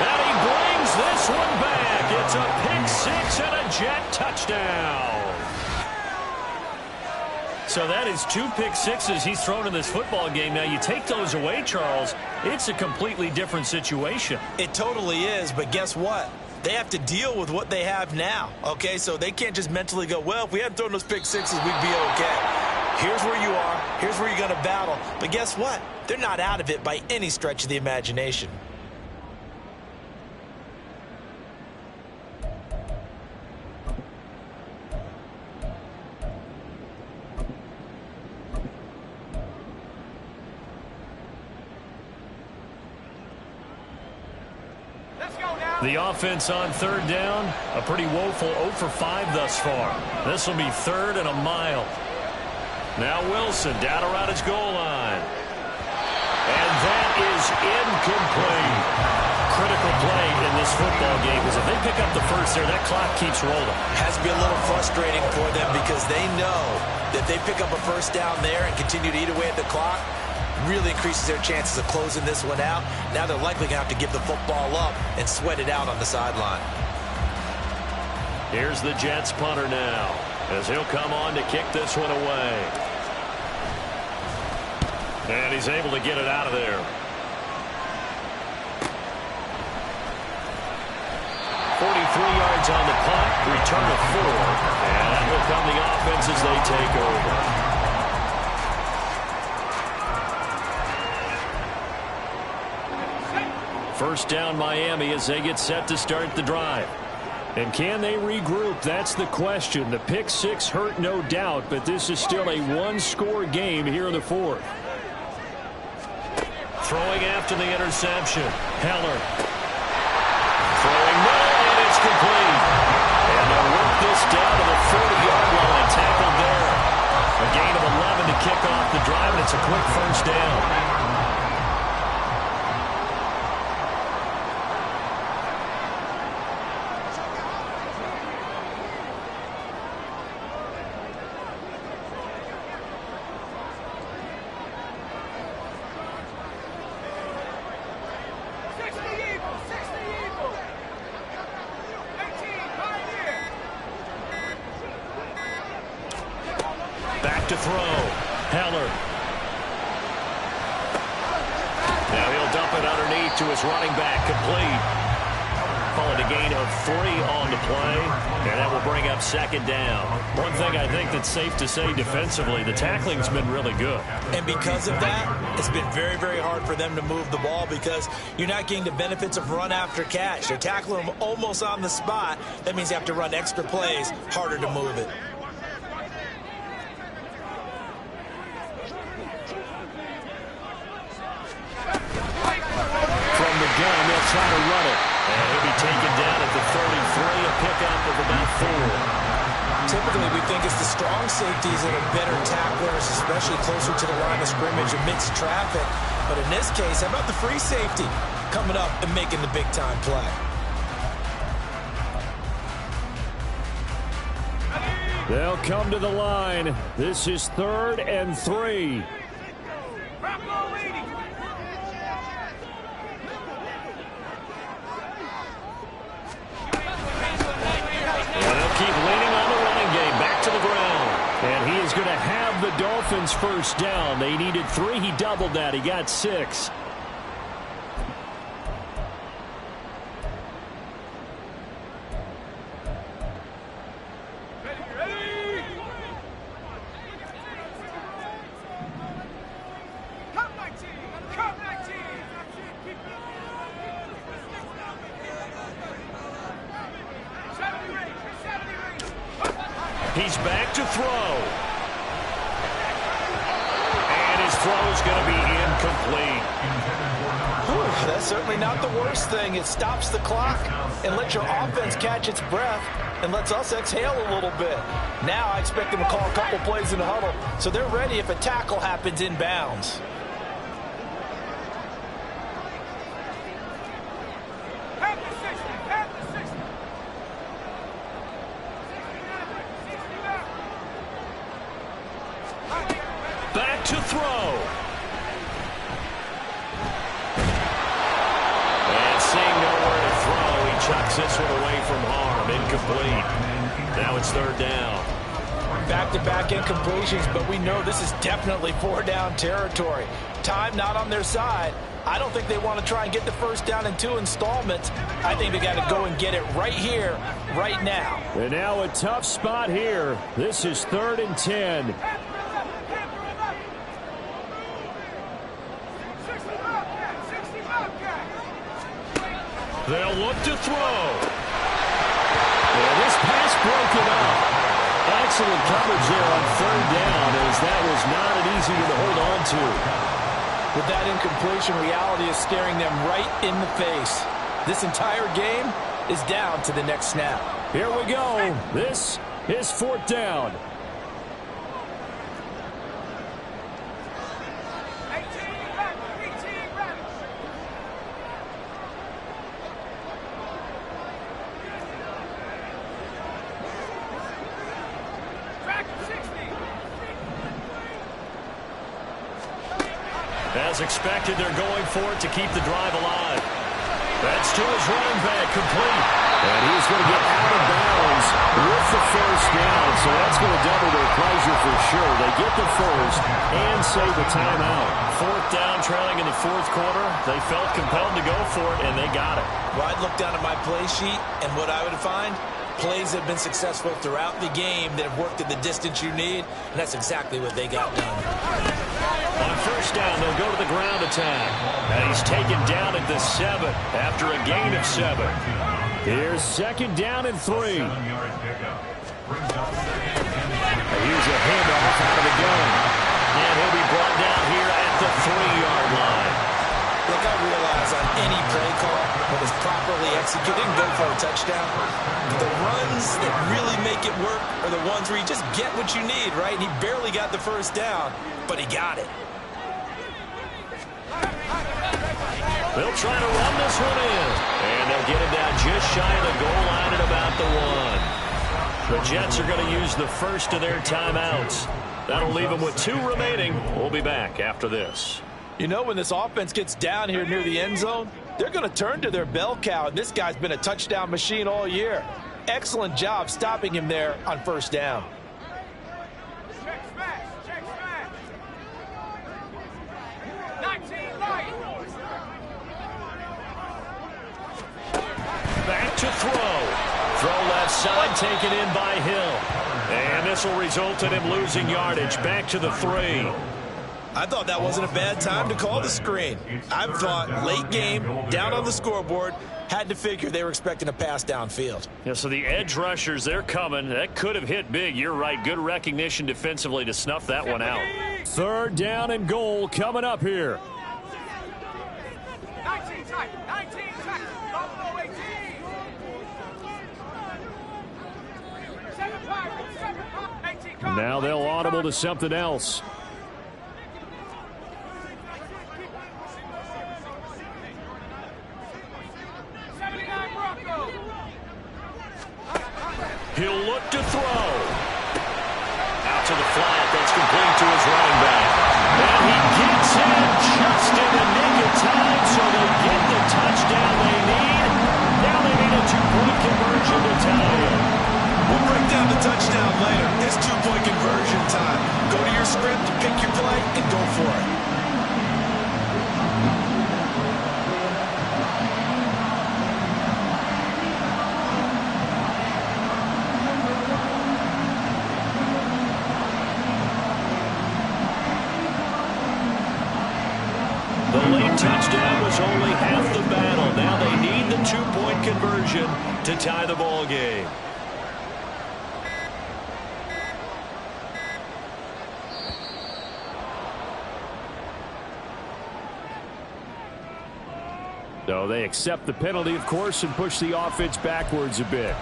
And he brings this one back. It's a pick 6 and a Jet touchdown. So that is 2 pick 6s he's thrown in this football game. Now, you take those away, Charles, it's a completely different situation. It totally is, but guess what? They have to deal with what they have now, okay? So they can't just mentally go, well, if we hadn't thrown those pick 6s, we'd be okay. Here's where you are. Here's where you're going to battle. But guess what? They're not out of it by any stretch of the imagination. The offense on 3rd down, a pretty woeful 0 for 5 thus far. This will be 3rd and a mile. Now Wilson down around his goal line. And that is incomplete. critical play in this football game, because if they pick up the first there, that clock keeps rolling. Has to be a little frustrating for them because they know that they pick up a first down there and continue to eat away at the clock, really increases their chances of closing this one out. Now they're likely going to have to give the football up and sweat it out on the sideline. Here's the Jets punter now, as he'll come on to kick this one away. And he's able to get it out of there. 43 yards on the punt, return of 4. And that will come the offense as they take over. First down Miami as they get set to start the drive. And can they regroup? That's the question. The pick six hurt, no doubt, but this is still a one-score game here in the fourth. Throwing after the interception. Heller. Throwing no, and it's complete. And they'll work this down to the 40-yard line. Tackled there. A gain of 11 to kick off the drive, and it's a quick first down. Back to throw. Heller. Now he'll dump it underneath to his running back. Complete. Calling a gain of 3 on the play. And that will bring up second down. One thing I think that's safe to say defensively, the tackling's been really good. And because of that, it's been very, very hard for them to move the ball because you're not getting the benefits of run after catch. They're tackling them almost on the spot. That means you have to run extra plays, harder to move it. Try to run it. And he'll be taken down at the 33, a pickup of about 4. Typically, we think it's the strong safeties that are better tacklers, especially closer to the line of scrimmage amidst traffic. But in this case, how about the free safety coming up and making the big-time play? They'll come to the line. This is 3rd and 3. And he is going to have the Dolphins first down. They needed 3. He doubled that. He got 6. He's back to throw. And his throw is going to be incomplete. Whew, that's certainly not the worst thing. It stops the clock and lets your offense catch its breath and lets us exhale a little bit. Now I expect them to call a couple plays in the huddle so they're ready if a tackle happens inbounds. Back to throw. And seeing nowhere to throw, he chucks this one away from harm. Incomplete. Now it's 3rd down. Back-to-back incompletions, but we know this is definitely 4-down territory. Time not on their side. I don't think they want to try and get the first down in 2 installments. I think they got to go and get it right here, right now. And now a tough spot here. This is 3rd and 10. They'll look to throw. And this pass broken up. Excellent coverage there on 3rd down, as that was not an easy one to hold on to. With that incompletion, reality is staring them right in the face. This entire game is down to the next snap. Here we go. This is 4th down. As expected, they're going for it to keep the drive alive. That's to his running back, complete. And he's going to get out of bounds with the first down, so that's going to double their pleasure for sure. They get the first and save a timeout. Fourth down, trailing in the fourth quarter. They felt compelled to go for it, and they got it. Well, I'd look down at my play sheet, and what I would find, plays have been successful throughout the game that have worked at the distance you need, and that's exactly what they got done. On first down, they'll go to the ground attack. And he's taken down at the 7 after a gain of 7. Here's second down and 3. Here's a handoff out of the gun. And he'll be brought down here at the 3-yard line. Look, I realize on any play call, when it's properly executed, go for a touchdown. But the runs that really make it work are the ones where you just get what you need, right? And he barely got the first down, but he got it. They'll try to run this one in. And they'll get it down just shy of the goal line at about the 1. The Jets are going to use the first of their timeouts. That'll leave them with 2 remaining. We'll be back after this. You know, when this offense gets down here near the end zone, they're going to turn to their bell cow, and this guy's been a touchdown machine all year. Excellent job stopping him there on first down. Check smash. Check smash. 19 light. Back to throw. Throw left side, taken in by Hill. And this will result in him losing yardage. Back to the 3. I thought that wasn't a bad time to call the screen. I thought late game, down on the scoreboard, had to figure they were expecting a pass downfield. Yeah, so the edge rushers, they're coming. That could have hit big. You're right. Good recognition defensively to snuff that one out. Third down and goal coming up here. 19 tight. 19 tight. Buffalo 18. 7-5. Now they'll audible to something else. He'll look to throw. Out to the flat. That's complete to his running back. And he gets in just in the nick of time, so they get the touchdown they need. Now they need a 2-point conversion to tie it. We'll break down the touchdown later. It's 2-point conversion time. Go to your script, pick your play, and go for it. The late touchdown was only half the battle. Now they need the 2-point conversion to tie the ball game. So they accept the penalty, of course, and push the offense backwards a bit.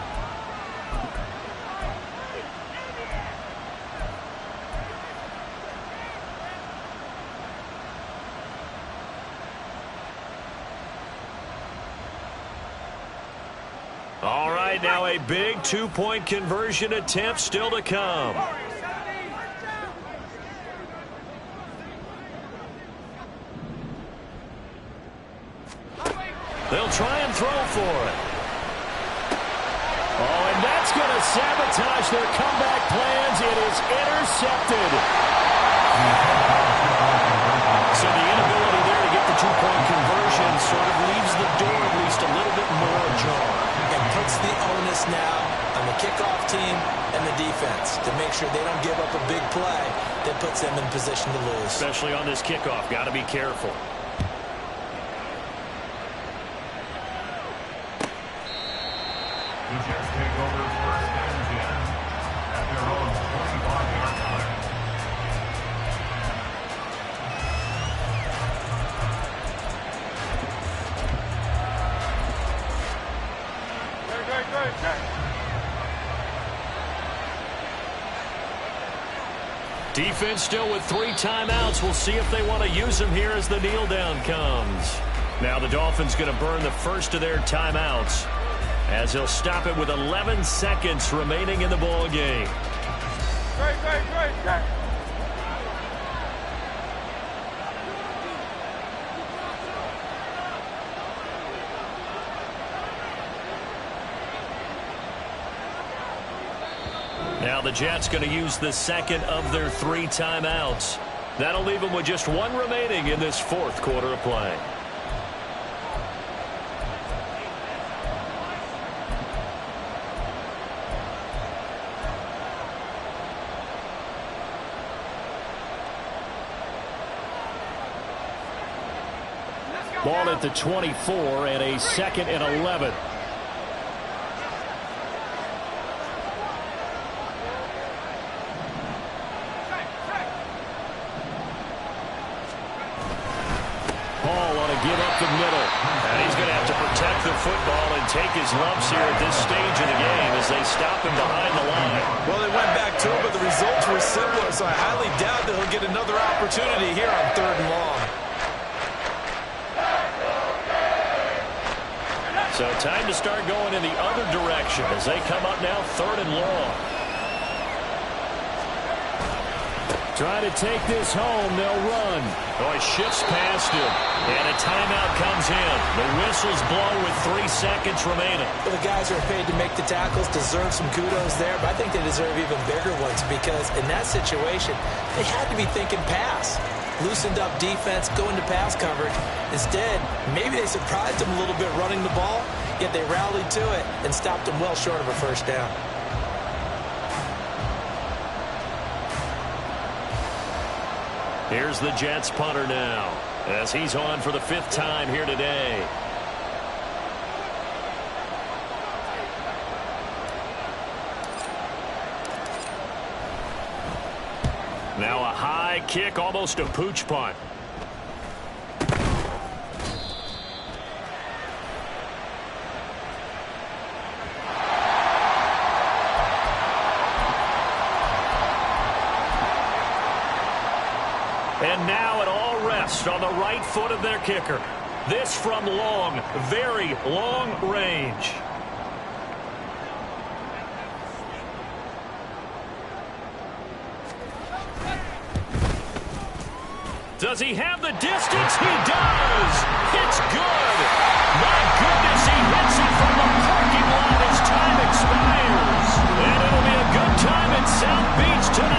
All right, now a big 2-point conversion attempt still to come. They'll try and throw for it. Oh, and that's going to sabotage their comeback plans. It is intercepted. So the inability there to get the 2-point conversion sort of leaves the door at least a little bit more ajar. And puts the onus now on the kickoff team and the defense to make sure they don't give up a big play that puts them in position to lose. Especially on this kickoff. Got to be careful. The Jets take over first and 10 at their own 25-yard line. Defense still with 3 timeouts. We'll see if they want to use them here as the kneel down comes. Now the Dolphins going to burn the first of their timeouts as he'll stop it with 11 seconds remaining in the ball game. Great. Now the Jets going to use the second of their 3 timeouts. That'll leave them with just 1 remaining in this 4th quarter of play. Ball at the 24 and a 2nd and 11. Paul on a give up the middle. And he's going to have to protect the football and take his lumps here at this stage of the game as they stop him behind the line. Well, they went back to it, but the results were similar, so I highly doubt that he'll get another opportunity here on 3rd and long. So time to start going in the other direction as they come up now 3rd and long. Trying to take this home. They'll run. Oh, he shifts past him. And a timeout comes in. The whistle's blown with 3 seconds remaining. Well, the guys who are paid to make the tackles deserve some kudos there, but I think they deserve even bigger ones because in that situation, they had to be thinking pass. Loosened up defense, go into pass coverage. Instead, maybe they surprised them a little bit running the ball, yet they rallied to it and stopped them well short of a 1st down. Here's the Jets punter now as he's on for the 5th time here today. Now a high kick, almost a pooch punt. And now it all rests on the right foot of their kicker. This from long, very long range. Does he have the distance? He does! It's good! My goodness, he hits it from the parking lot as time expires. And it'll be a good time at South Beach tonight.